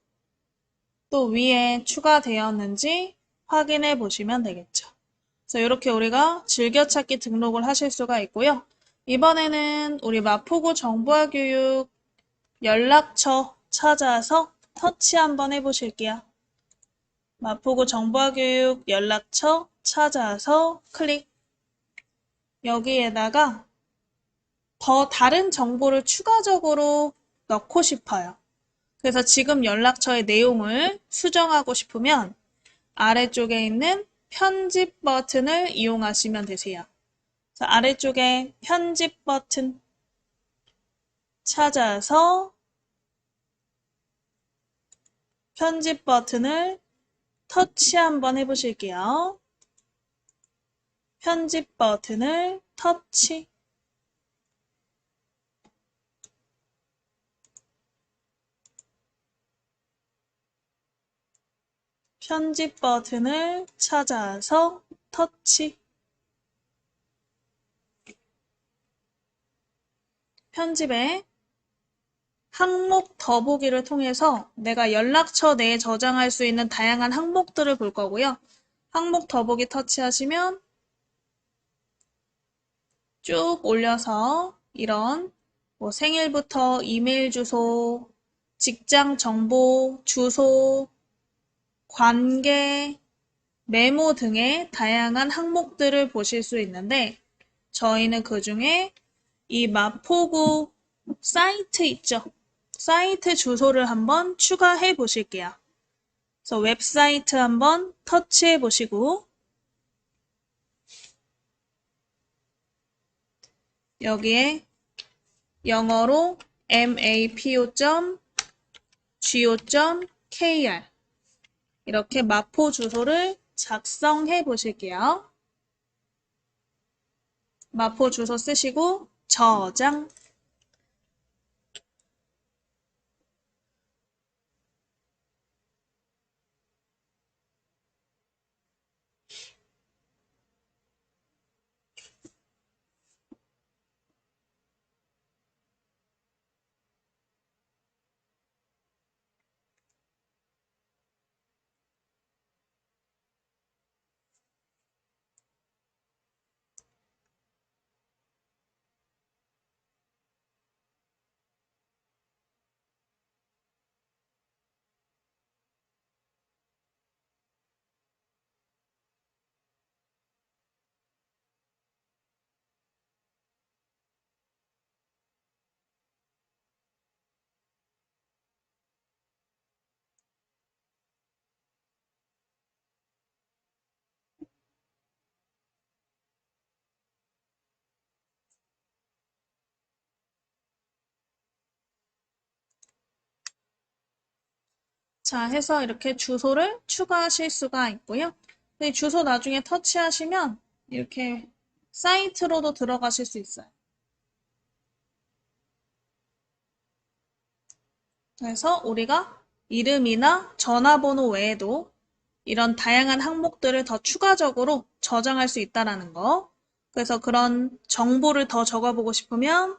또 위에 추가되었는지 확인해 보시면 되겠죠. 그래서 이렇게 우리가 즐겨찾기 등록을 하실 수가 있고요. 이번에는 우리 마포구 정보화교육 연락처 찾아서 터치 한번 해보실게요. 마포구 정보화교육 연락처 찾아서 클릭. 여기에다가 더 다른 정보를 추가적으로 넣고 싶어요. 그래서 지금 연락처의 내용을 수정하고 싶으면 아래쪽에 있는 편집 버튼을 이용하시면 되세요. 아래쪽에 편집 버튼 찾아서 편집 버튼을 터치 한번 해보실게요. 편집 버튼을 터치. 편집 버튼을 찾아서 터치. 편집에 항목 더보기를 통해서 내가 연락처 내에 저장할 수 있는 다양한 항목들을 볼 거고요. 항목 더보기 터치하시면 쭉 올려서 이런 뭐 생일부터 이메일 주소, 직장 정보, 주소, 관계, 메모 등의 다양한 항목들을 보실 수 있는데 저희는 그 중에 이 마포구 사이트 있죠? 사이트 주소를 한번 추가해 보실게요. 그래서 웹사이트 한번 터치해 보시고 여기에 영어로 mapo.go.kr 이렇게 마포 주소를 작성해 보실게요. 마포 주소 쓰시고 저장. 자, 해서 이렇게 주소를 추가하실 수가 있고요. 이 주소 나중에 터치하시면 이렇게 사이트로도 들어가실 수 있어요. 그래서 우리가 이름이나 전화번호 외에도 이런 다양한 항목들을 더 추가적으로 저장할 수 있다는 거. 그래서 그런 정보를 더 적어보고 싶으면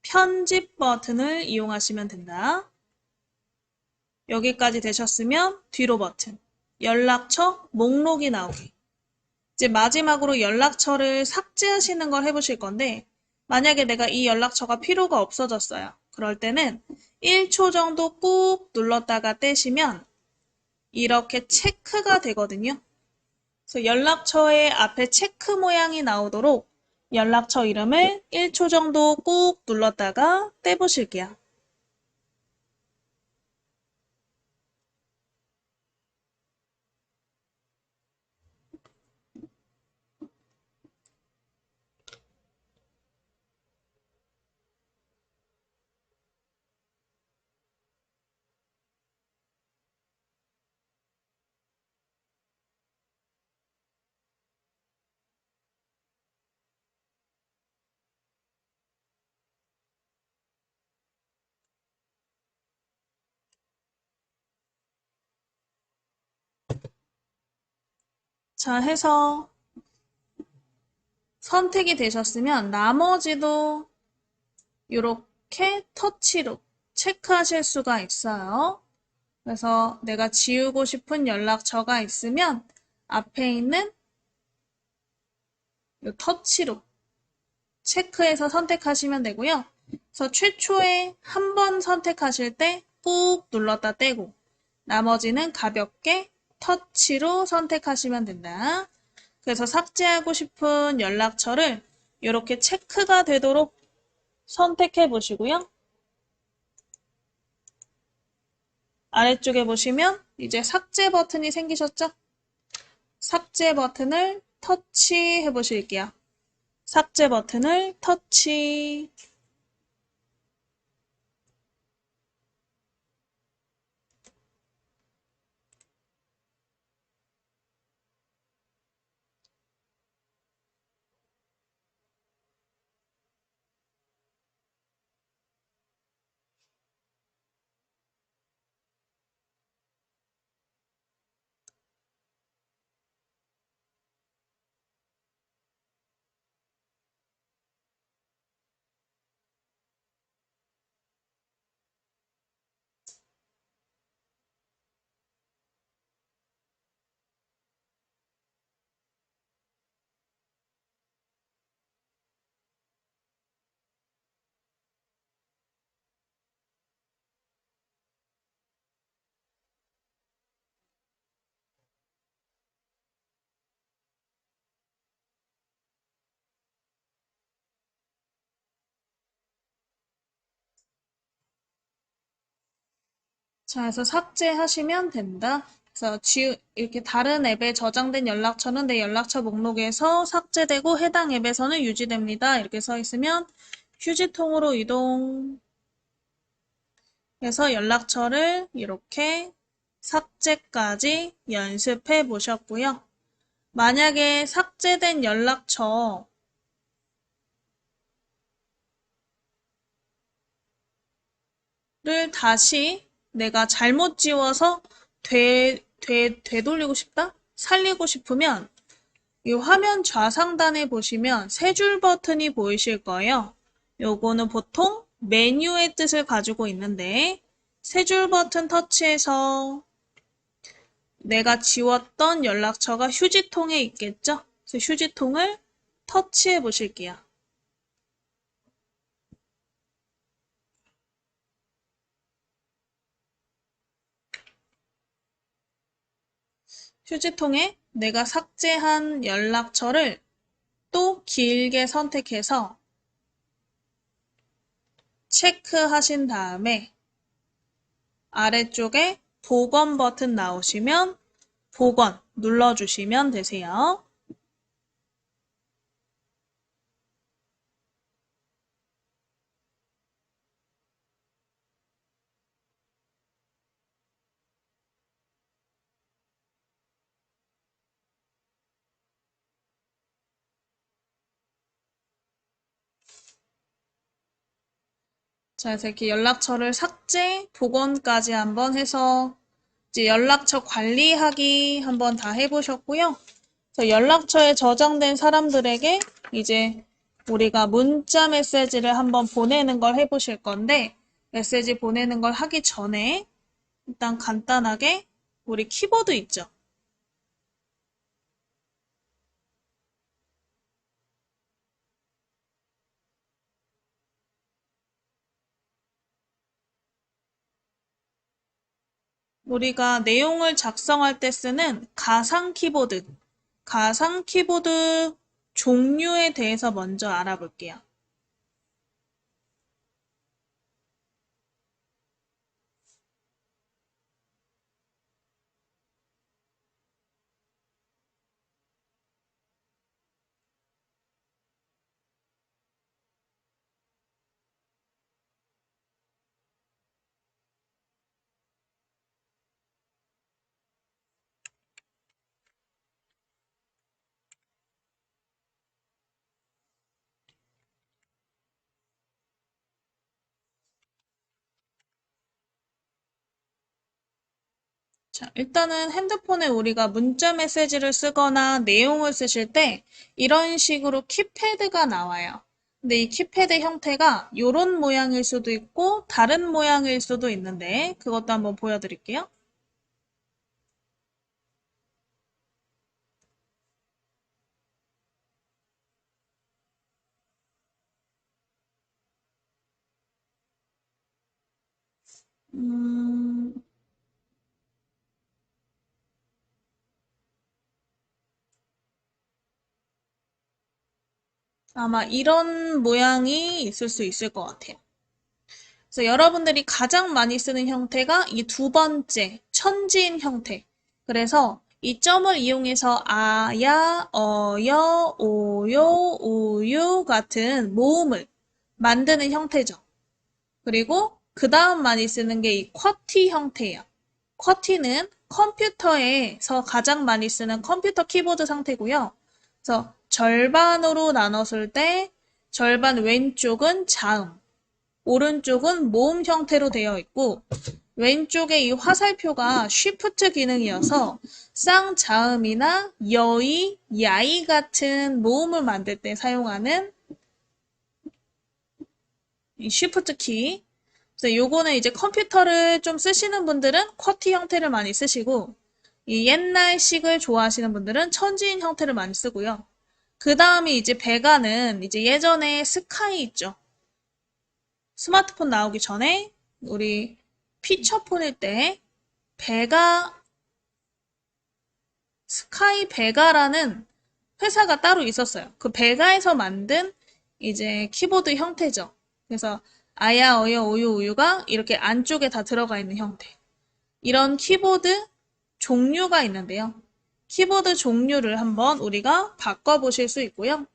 편집 버튼을 이용하시면 된다. 여기까지 되셨으면 뒤로 버튼, 연락처 목록이 나오기. 이제 마지막으로 연락처를 삭제하시는 걸 해보실 건데 만약에 내가 이 연락처가 필요가 없어졌어요. 그럴 때는 1초 정도 꾹 눌렀다가 떼시면 이렇게 체크가 되거든요. 그래서 연락처의 앞에 체크 모양이 나오도록 연락처 이름을 1초 정도 꾹 눌렀다가 떼보실게요. 자, 해서 선택이 되셨으면 나머지도 이렇게 터치로 체크하실 수가 있어요. 그래서 내가 지우고 싶은 연락처가 있으면 앞에 있는 이 터치로 체크해서 선택하시면 되고요. 그래서 최초에 한 번 선택하실 때 꾹 눌렀다 떼고 나머지는 가볍게 터치로 선택하시면 된다. 그래서 삭제하고 싶은 연락처를 이렇게 체크가 되도록 선택해 보시고요. 아래쪽에 보시면 이제 삭제 버튼이 생기셨죠? 삭제 버튼을 터치해 보실게요. 삭제 버튼을 터치. 자, 그래서 삭제하시면 된다. 그래서 이렇게 다른 앱에 저장된 연락처는 내 연락처 목록에서 삭제되고 해당 앱에서는 유지됩니다. 이렇게 써 있으면 휴지통으로 이동. 해서 연락처를 이렇게 삭제까지 연습해 보셨고요. 만약에 삭제된 연락처를 다시 내가 잘못 지워서 되돌리고 싶다? 살리고 싶으면 이 화면 좌상단에 보시면 세 줄 버튼이 보이실 거예요. 요거는 보통 메뉴의 뜻을 가지고 있는데 세 줄 버튼 터치해서 내가 지웠던 연락처가 휴지통에 있겠죠? 그래서 휴지통을 터치해 보실게요. 휴지통에 내가 삭제한 연락처를 또 길게 선택해서 체크하신 다음에 아래쪽에 복원 버튼 나오시면 복원 눌러주시면 되세요. 자, 그래서 이렇게 연락처를 삭제, 복원까지 한번 해서 이제 연락처 관리하기 한번 다 해보셨고요. 그래서 연락처에 저장된 사람들에게 이제 우리가 문자 메시지를 한번 보내는 걸 해보실 건데 메시지 보내는 걸 하기 전에 일단 간단하게 우리 키보드 있죠? 우리가 내용을 작성할 때 쓰는 가상 키보드 종류에 대해서 먼저 알아볼게요. 자, 일단은 핸드폰에 우리가 문자 메시지를 쓰거나 내용을 쓰실 때 이런 식으로 키패드가 나와요. 근데 이 키패드 형태가 이런 모양일 수도 있고 다른 모양일 수도 있는데 그것도 한번 보여드릴게요. 음, 아마 이런 모양이 있을 수 있을 것 같아요. 그래서 여러분들이 가장 많이 쓰는 형태가 이 두 번째, 천지인 형태. 그래서 이 점을 이용해서 아야, 어여, 오요, 우유 같은 모음을 만드는 형태죠. 그리고 그 다음 많이 쓰는 게 이 쿼티 형태예요. 쿼티는 컴퓨터에서 가장 많이 쓰는 컴퓨터 키보드 상태고요. 그래서 절반으로 나눴을 때 절반 왼쪽은 자음, 오른쪽은 모음 형태로 되어 있고 왼쪽에 이 화살표가 쉬프트 기능이어서 쌍자음이나 여의, 야이 같은 모음을 만들 때 사용하는 이 쉬프트 키. 그래서 요거는 이제 컴퓨터를 좀 쓰시는 분들은 쿼티 형태를 많이 쓰시고 이 옛날식을 좋아하시는 분들은 천지인 형태를 많이 쓰고요. 그 다음이 이제 베가는 이제 예전에 스카이 있죠. 스마트폰 나오기 전에 우리 피처폰일 때 베가, 스카이 베가라는 회사가 따로 있었어요. 그 베가에서 만든 이제 키보드 형태죠. 그래서 아야, 어여, 오유, 우유가 이렇게 안쪽에 다 들어가 있는 형태. 이런 키보드 종류가 있는데요. 키보드 종류를 한번 우리가 바꿔보실 수 있고요.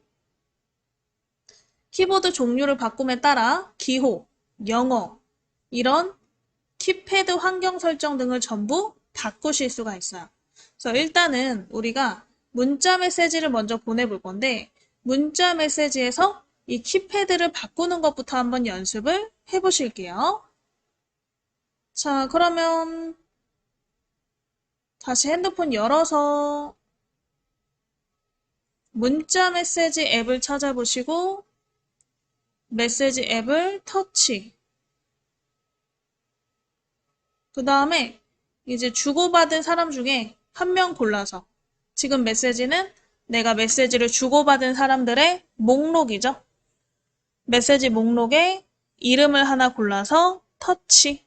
키보드 종류를 바꿈에 따라 기호, 영어, 이런 키패드 환경 설정 등을 전부 바꾸실 수가 있어요. 그래서 일단은 우리가 문자 메시지를 먼저 보내볼 건데 문자 메시지에서 이 키패드를 바꾸는 것부터 한번 연습을 해보실게요. 자, 그러면 다시 핸드폰 열어서 문자 메시지 앱을 찾아보시고 메시지 앱을 터치. 그 다음에 이제 주고받은 사람 중에 한 명 골라서 지금 메시지는 내가 메시지를 주고받은 사람들의 목록이죠. 메시지 목록에 이름을 하나 골라서 터치.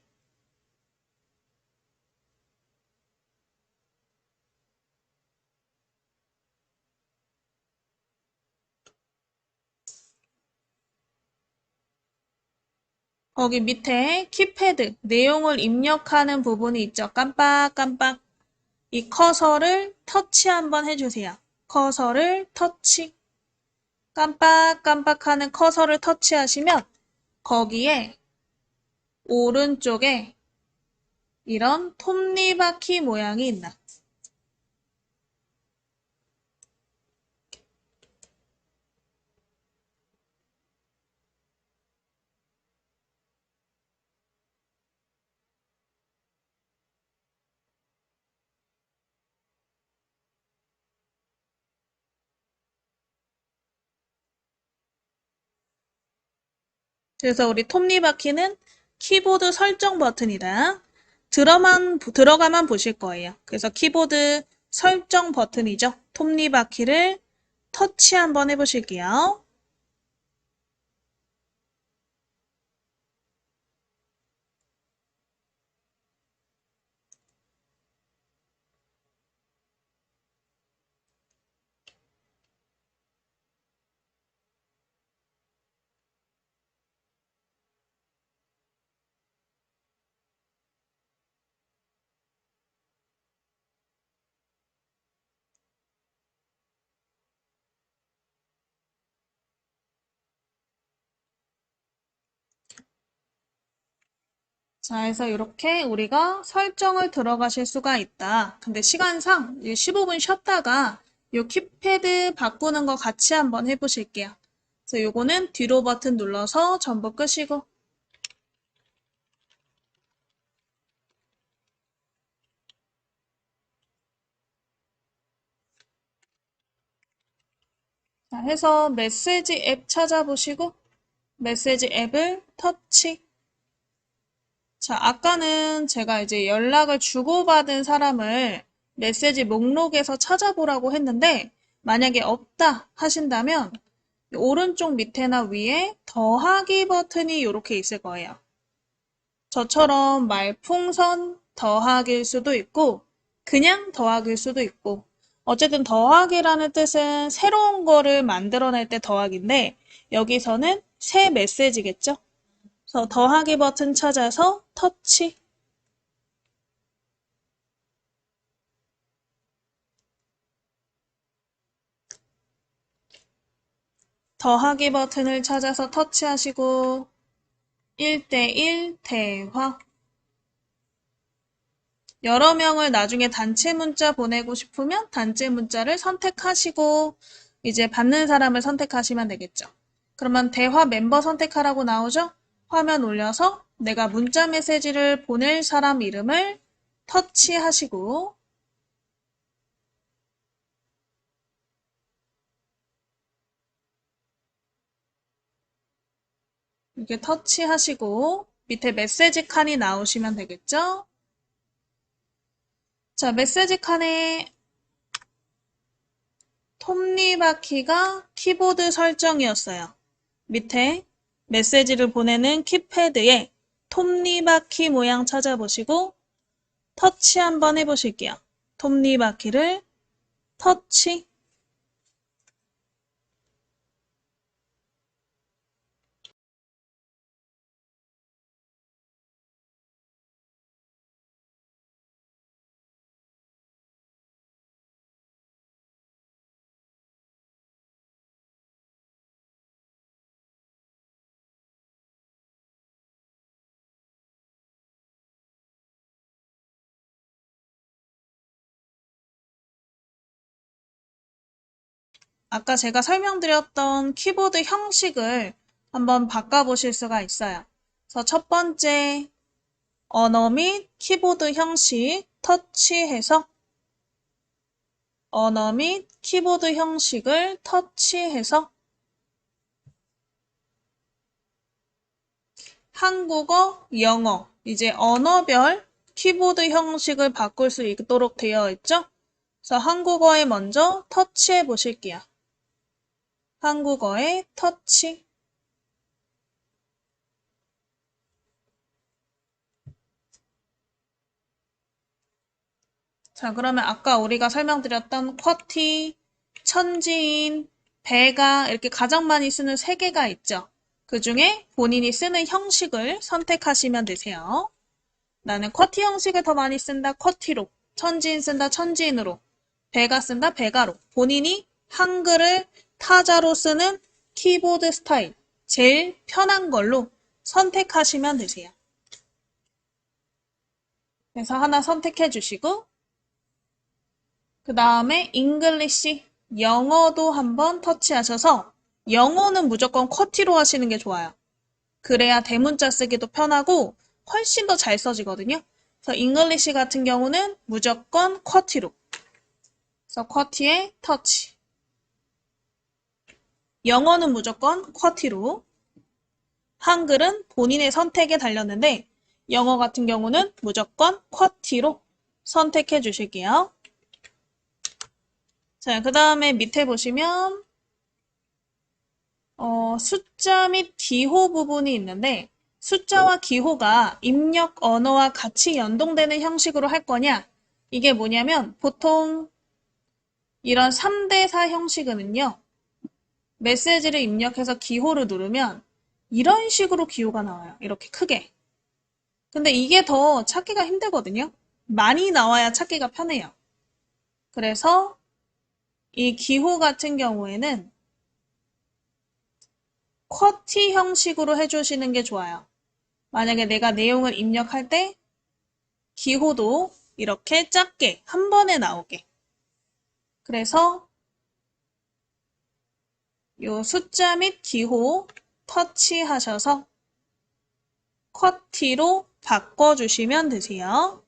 거기 밑에 키패드, 내용을 입력하는 부분이 있죠. 깜빡깜빡. 이 커서를 터치 한번 해주세요. 커서를 터치. 깜빡깜빡하는 커서를 터치하시면 거기에 오른쪽에 이런 톱니바퀴 모양이 있나. 그래서 우리 톱니바퀴는 키보드 설정 버튼이다. 들어가만 보실 거예요. 그래서 키보드 설정 버튼이죠. 톱니바퀴를 터치 한번 해보실게요. 자, 그래서 이렇게 우리가 설정을 들어가실 수가 있다. 근데 시간상 15분 쉬었다가 이 키패드 바꾸는 거 같이 한번 해보실게요. 그래서 요거는 뒤로 버튼 눌러서 전부 끄시고 자, 해서 메시지 앱 찾아보시고 메시지 앱을 터치. 자, 아까는 제가 이제 연락을 주고받은 사람을 메시지 목록에서 찾아보라고 했는데 만약에 없다 하신다면 오른쪽 밑에나 위에 더하기 버튼이 이렇게 있을 거예요. 저처럼 말풍선 더하기일 수도 있고 그냥 더하기일 수도 있고 어쨌든 더하기라는 뜻은 새로운 거를 만들어낼 때 더하기인데 여기서는 새 메시지겠죠? 그래서 더하기 버튼 찾아서 터치. 더하기 버튼을 찾아서 터치하시고 1대1 대화. 여러 명을 나중에 단체 문자 보내고 싶으면 단체 문자를 선택하시고 이제 받는 사람을 선택하시면 되겠죠. 그러면 대화 멤버 선택하라고 나오죠? 화면 올려서 내가 문자 메시지를 보낼 사람 이름을 터치하시고 이렇게 터치하시고 밑에 메시지 칸이 나오시면 되겠죠? 자, 메시지 칸에 톱니바퀴가 키보드 설정이었어요. 밑에 메시지를 보내는 키패드에 톱니바퀴 모양 찾아보시고 터치 한번 해보실게요. 톱니바퀴를 터치. 아까 제가 설명드렸던 키보드 형식을 한번 바꿔보실 수가 있어요. 그래서 첫 번째 언어 및 키보드 형식 터치해서 언어 및 키보드 형식을 터치해서 한국어, 영어 이제 언어별 키보드 형식을 바꿀 수 있도록 되어 있죠? 그래서 한국어에 먼저 터치해 보실게요. 한국어에 터치. 자, 그러면 아까 우리가 설명드렸던 쿼티, 천지인, 배가 이렇게 가장 많이 쓰는 세 개가 있죠. 그 중에 본인이 쓰는 형식을 선택하시면 되세요. 나는 쿼티 형식을 더 많이 쓴다, 쿼티로. 천지인 쓴다, 천지인으로. 배가 쓴다, 배가로. 본인이 한글을 타자로 쓰는 키보드 스타일, 제일 편한 걸로 선택하시면 되세요. 그래서 하나 선택해 주시고 그 다음에 잉글리시, 영어도 한번 터치하셔서 영어는 무조건 쿼티로 하시는 게 좋아요. 그래야 대문자 쓰기도 편하고 훨씬 더 잘 써지거든요. 그래서 잉글리시 같은 경우는 무조건 쿼티로. 그래서 쿼티에 터치. 영어는 무조건 쿼티로. 한글은 본인의 선택에 달렸는데 영어 같은 경우는 무조건 쿼티로 선택해 주실게요. 자, 그 다음에 밑에 보시면 숫자 및 기호 부분이 있는데 숫자와 기호가 입력 언어와 같이 연동되는 형식으로 할 거냐? 이게 뭐냐면 보통 이런 3대4 형식은요. 메시지를 입력해서 기호를 누르면 이런 식으로 기호가 나와요. 이렇게 크게. 근데 이게 더 찾기가 힘들거든요. 많이 나와야 찾기가 편해요. 그래서 이 기호 같은 경우에는 쿼티 형식으로 해주시는 게 좋아요. 만약에 내가 내용을 입력할 때 기호도 이렇게 작게 한 번에 나오게. 그래서 요 숫자 및 기호 터치하셔서 쿼티로 바꿔주시면 되세요.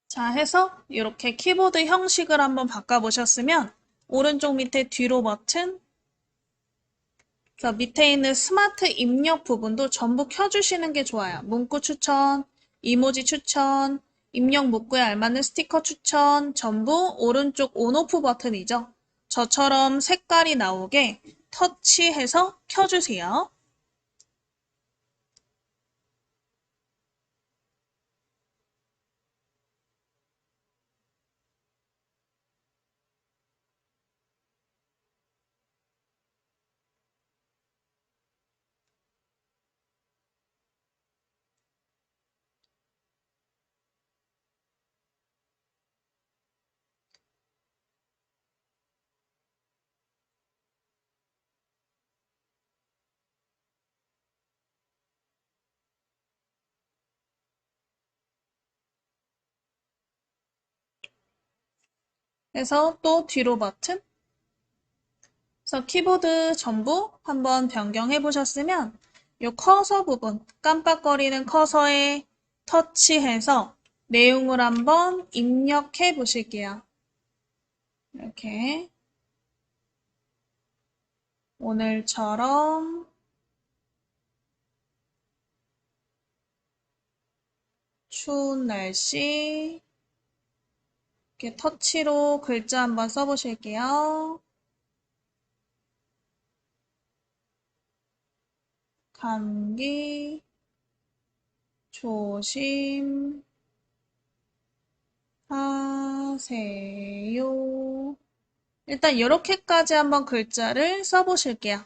자, 해서 이렇게 키보드 형식을 한번 바꿔보셨으면 오른쪽 밑에 뒤로 버튼 그래서 밑에 있는 스마트 입력 부분도 전부 켜주시는 게 좋아요. 문구 추천, 이모지 추천, 입력 문구에 알맞는 스티커 추천, 전부 오른쪽 온오프 버튼이죠. 저처럼 색깔이 나오게 터치해서 켜주세요. 그래서 또 뒤로 버튼. 그래서 키보드 전부 한번 변경해 보셨으면 이 커서 부분, 깜빡거리는 커서에 터치해서 내용을 한번 입력해 보실게요. 이렇게 오늘처럼 추운 날씨 이렇게 터치로 글자 한번 써보실게요. 감기 조심하세요. 일단 이렇게까지 한번 글자를 써보실게요.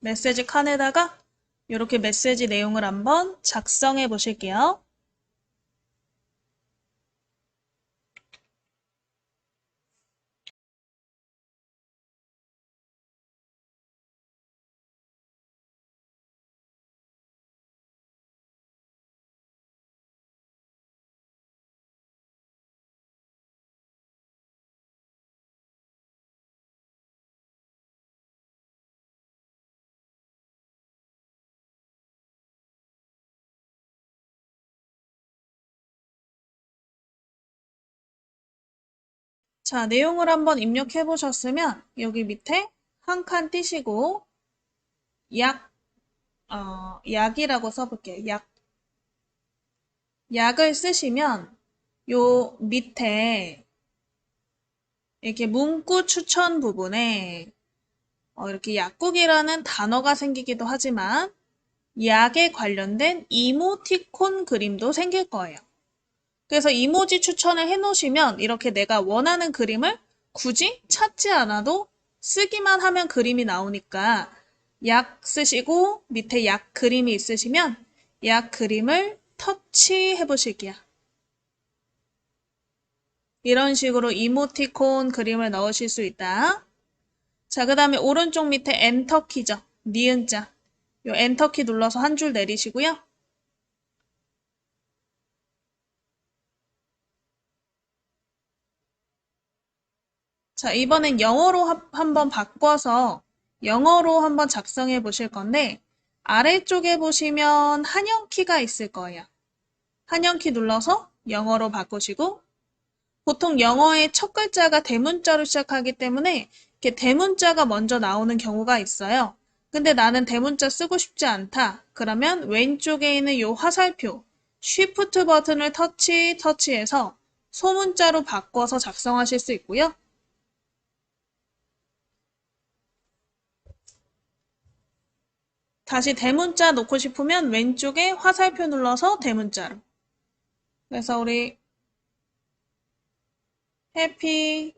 메시지 칸에다가 이렇게 메시지 내용을 한번 작성해 보실게요. 자, 내용을 한번 입력해 보셨으면 여기 밑에 한 칸 띄시고 약, 약이라고 써볼게요. 약을 쓰시면 요 밑에 이렇게 문구 추천 부분에 이렇게 약국이라는 단어가 생기기도 하지만 약에 관련된 이모티콘 그림도 생길 거예요. 그래서 이모지 추천을 해놓으시면 이렇게 내가 원하는 그림을 굳이 찾지 않아도 쓰기만 하면 그림이 나오니까 약 쓰시고 밑에 약 그림이 있으시면 약 그림을 터치해 보실게요. 이런 식으로 이모티콘 그림을 넣으실 수 있다. 자, 그 다음에 오른쪽 밑에 엔터키죠. 니은자. 요 엔터키 눌러서 한 줄 내리시고요. 자, 이번엔 영어로 한번 바꿔서 영어로 한번 작성해 보실 건데 아래쪽에 보시면 한영키가 있을 거예요. 한영키 눌러서 영어로 바꾸시고 보통 영어의 첫 글자가 대문자로 시작하기 때문에 이렇게 대문자가 먼저 나오는 경우가 있어요. 근데 나는 대문자 쓰고 싶지 않다. 그러면 왼쪽에 있는 이 화살표 Shift 버튼을 터치해서 소문자로 바꿔서 작성하실 수 있고요. 다시 대문자 놓고 싶으면 왼쪽에 화살표 눌러서 대문자로. 그래서 우리 해피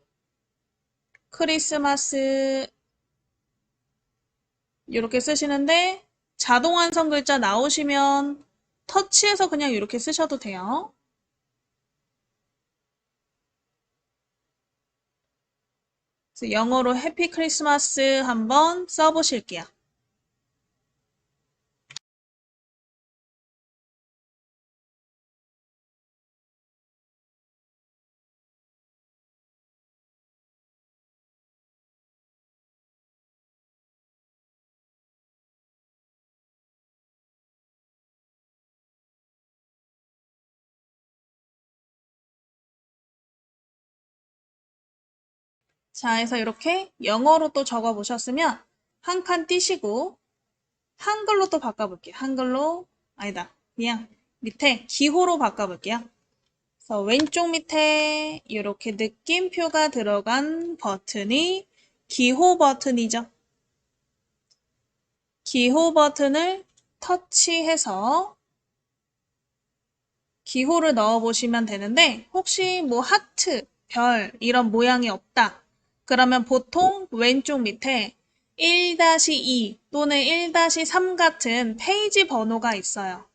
크리스마스 이렇게 쓰시는데 자동 완성 글자 나오시면 터치해서 그냥 이렇게 쓰셔도 돼요. 그래서 영어로 해피 크리스마스 한번 써보실게요. 자, 해서 이렇게 영어로 또 적어보셨으면 한 칸 띄시고 한글로 또 바꿔볼게요. 한글로, 아니다. 그냥 밑에 기호로 바꿔볼게요. 그래서 왼쪽 밑에 이렇게 느낌표가 들어간 버튼이 기호 버튼이죠. 기호 버튼을 터치해서 기호를 넣어보시면 되는데 혹시 뭐 하트, 별 이런 모양이 없다. 그러면 보통 왼쪽 밑에 1-2 또는 1-3 같은 페이지 번호가 있어요.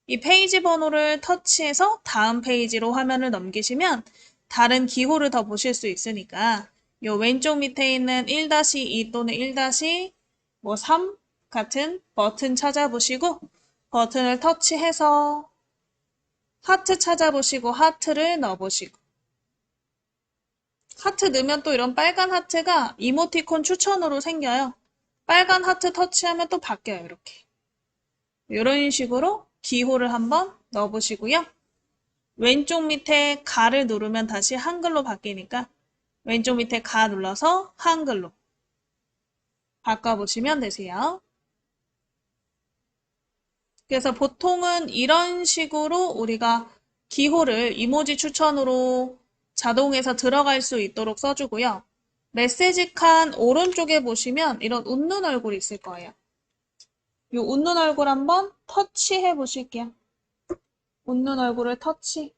이 페이지 번호를 터치해서 다음 페이지로 화면을 넘기시면 다른 기호를 더 보실 수 있으니까 이 왼쪽 밑에 있는 1-2 또는 1-3 같은 버튼 찾아보시고 버튼을 터치해서 하트 찾아보시고 하트를 넣어보시고 하트 넣으면 또 이런 빨간 하트가 이모티콘 추천으로 생겨요. 빨간 하트 터치하면 또 바뀌어요. 이렇게. 이런 식으로 기호를 한번 넣어보시고요. 왼쪽 밑에 가를 누르면 다시 한글로 바뀌니까 왼쪽 밑에 가 눌러서 한글로 바꿔보시면 되세요. 그래서 보통은 이런 식으로 우리가 기호를 이모지 추천으로 자동에서 들어갈 수 있도록 써주고요. 메시지 칸 오른쪽에 보시면 이런 웃는 얼굴이 있을 거예요. 이 웃는 얼굴 한번 터치해 보실게요. 웃는 얼굴을 터치.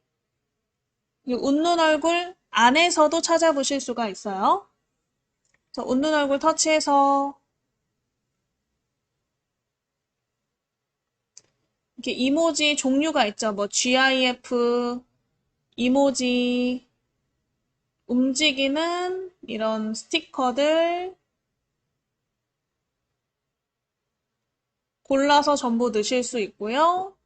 이 웃는 얼굴 안에서도 찾아보실 수가 있어요. 그래서 웃는 얼굴 터치해서 이렇게 이모지 종류가 있죠. 뭐 GIF, 이모지, 움직이는 이런 스티커들 골라서 전부 넣으실 수 있고요.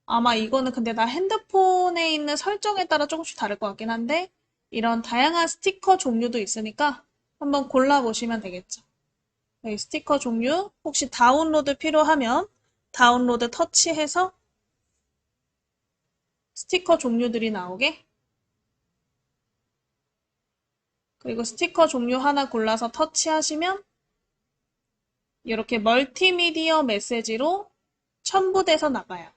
아마 이거는 근데 나 핸드폰에 있는 설정에 따라 조금씩 다를 것 같긴 한데 이런 다양한 스티커 종류도 있으니까 한번 골라보시면 되겠죠. 네, 스티커 종류 혹시 다운로드 필요하면 다운로드 터치해서 스티커 종류들이 나오게 그리고 스티커 종류 하나 골라서 터치하시면 이렇게 멀티미디어 메시지로 첨부돼서 나가요.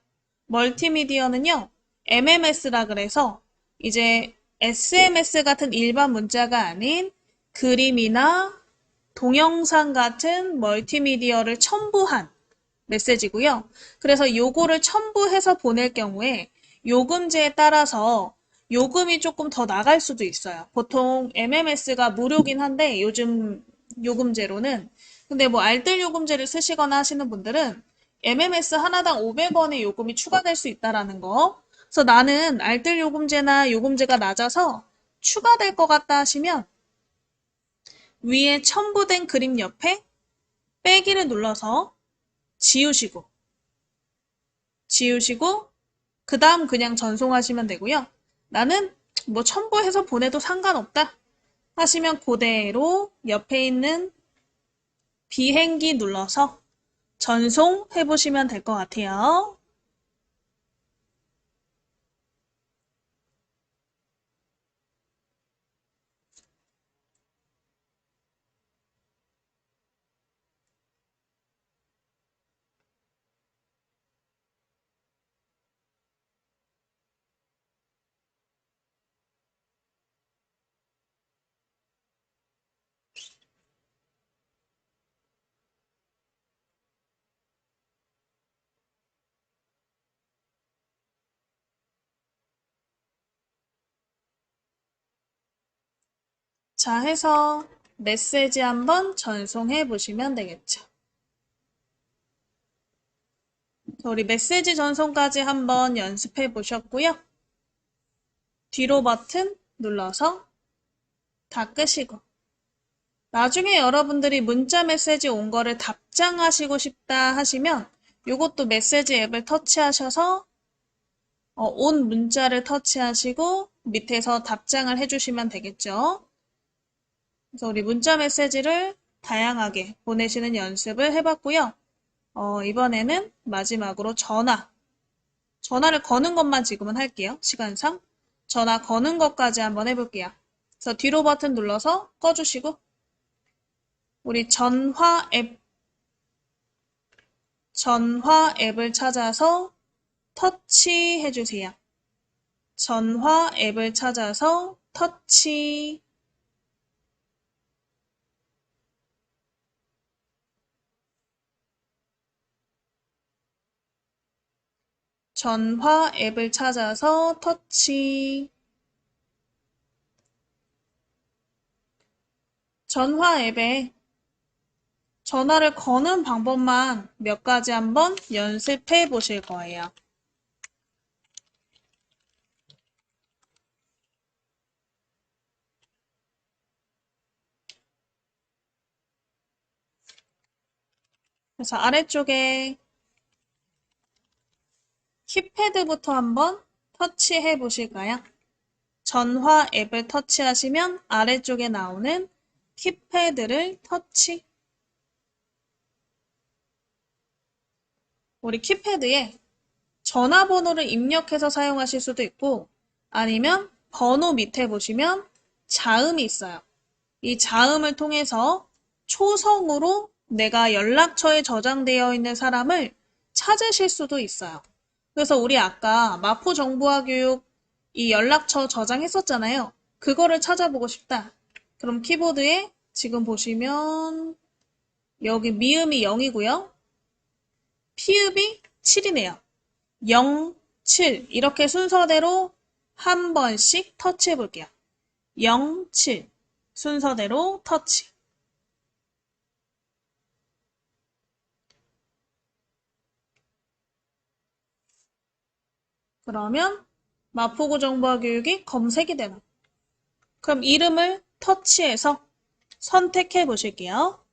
멀티미디어는요, MMS라 그래서 이제 SMS 같은 일반 문자가 아닌 그림이나 동영상 같은 멀티미디어를 첨부한 메시지고요. 그래서 요거를 첨부해서 보낼 경우에 요금제에 따라서 요금이 조금 더 나갈 수도 있어요. 보통 MMS가 무료긴 한데 요즘 요금제로는 근데 뭐 알뜰 요금제를 쓰시거나 하시는 분들은 MMS 하나당 500원의 요금이 추가될 수 있다라는 거. 그래서 나는 알뜰 요금제나 요금제가 낮아서 추가될 것 같다 하시면 위에 첨부된 그림 옆에 빼기를 눌러서 지우시고 그 다음 그냥 전송하시면 되고요. 나는 뭐 첨부해서 보내도 상관없다 하시면 그대로 옆에 있는 비행기 눌러서 전송해 보시면 될 것 같아요. 자, 해서 메시지 한번 전송해 보시면 되겠죠. 우리 메시지 전송까지 한번 연습해 보셨고요. 뒤로 버튼 눌러서 다 끄시고 나중에 여러분들이 문자 메시지 온 거를 답장하시고 싶다 하시면 이것도 메시지 앱을 터치하셔서 온 문자를 터치하시고 밑에서 답장을 해주시면 되겠죠. 그래서 우리 문자 메시지를 다양하게 보내시는 연습을 해봤고요. 이번에는 마지막으로 전화를 거는 것만 지금은 할게요. 시간상. 전화 거는 것까지 한번 해볼게요. 그래서 뒤로 버튼 눌러서 꺼주시고 우리 전화 앱을 찾아서 터치해 주세요. 전화 앱을 찾아서 터치. 전화 앱을 찾아서 터치. 전화 앱에 전화를 거는 방법만 몇 가지 한번 연습해 보실 거예요. 그래서 아래쪽에 키패드부터 한번 터치해 보실까요? 전화 앱을 터치하시면 아래쪽에 나오는 키패드를 터치. 우리 키패드에 전화번호를 입력해서 사용하실 수도 있고 아니면 번호 밑에 보시면 자음이 있어요. 이 자음을 통해서 초성으로 내가 연락처에 저장되어 있는 사람을 찾으실 수도 있어요. 그래서 우리 아까 마포정보화교육 이 연락처 저장했었잖아요. 그거를 찾아보고 싶다. 그럼 키보드에 지금 보시면 여기 미음이 0이고요. 피읍이 7이네요. 0, 7 이렇게 순서대로 한 번씩 터치해 볼게요. 0, 7 순서대로 터치. 그러면 마포구 정보화 교육이 검색이 되나? 그럼 이름을 터치해서 선택해 보실게요.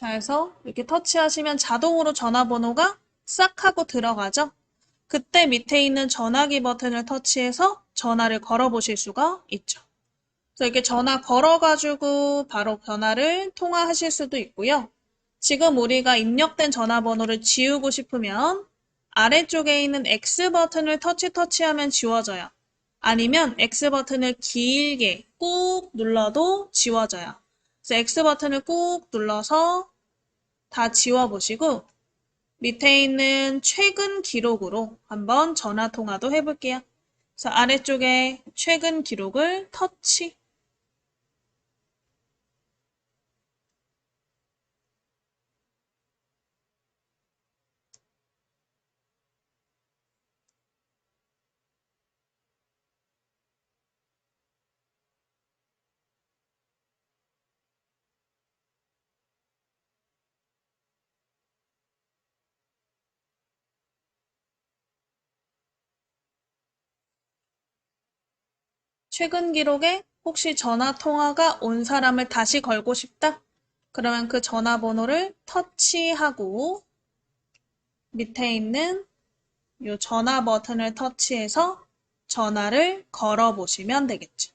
자, 해서 이렇게 터치하시면 자동으로 전화번호가 싹 하고 들어가죠. 그때 밑에 있는 전화기 버튼을 터치해서 전화를 걸어보실 수가 있죠. 그래서 이렇게 전화 걸어가지고 바로 전화를 통화하실 수도 있고요. 지금 우리가 입력된 전화번호를 지우고 싶으면 아래쪽에 있는 X 버튼을 터치하면 지워져요. 아니면 X 버튼을 길게 꾹 눌러도 지워져요. 그래서 X 버튼을 꾹 눌러서 다 지워보시고 밑에 있는 최근 기록으로 한번 전화 통화도 해볼게요. 그래서 아래쪽에 최근 기록을 터치. 최근 기록에 혹시 전화 통화가 온 사람을 다시 걸고 싶다? 그러면 그 전화번호를 터치하고 밑에 있는 이 전화 버튼을 터치해서 전화를 걸어 보시면 되겠죠.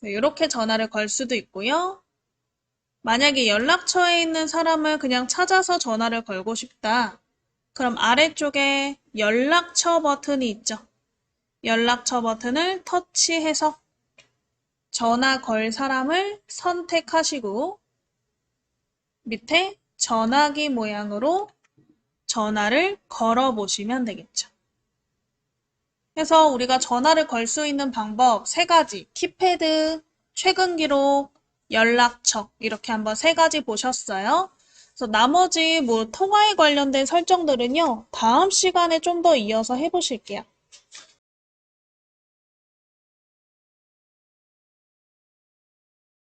이렇게 전화를 걸 수도 있고요. 만약에 연락처에 있는 사람을 그냥 찾아서 전화를 걸고 싶다. 그럼 아래쪽에 연락처 버튼이 있죠. 연락처 버튼을 터치해서 전화 걸 사람을 선택하시고 밑에 전화기 모양으로 전화를 걸어 보시면 되겠죠. 그래서 우리가 전화를 걸 수 있는 방법 3가지, 키패드, 최근 기록, 연락처 이렇게 한번 3가지 보셨어요. 그래서 나머지 통화에 관련된 설정들은요, 다음 시간에 좀 더 이어서 해보실게요.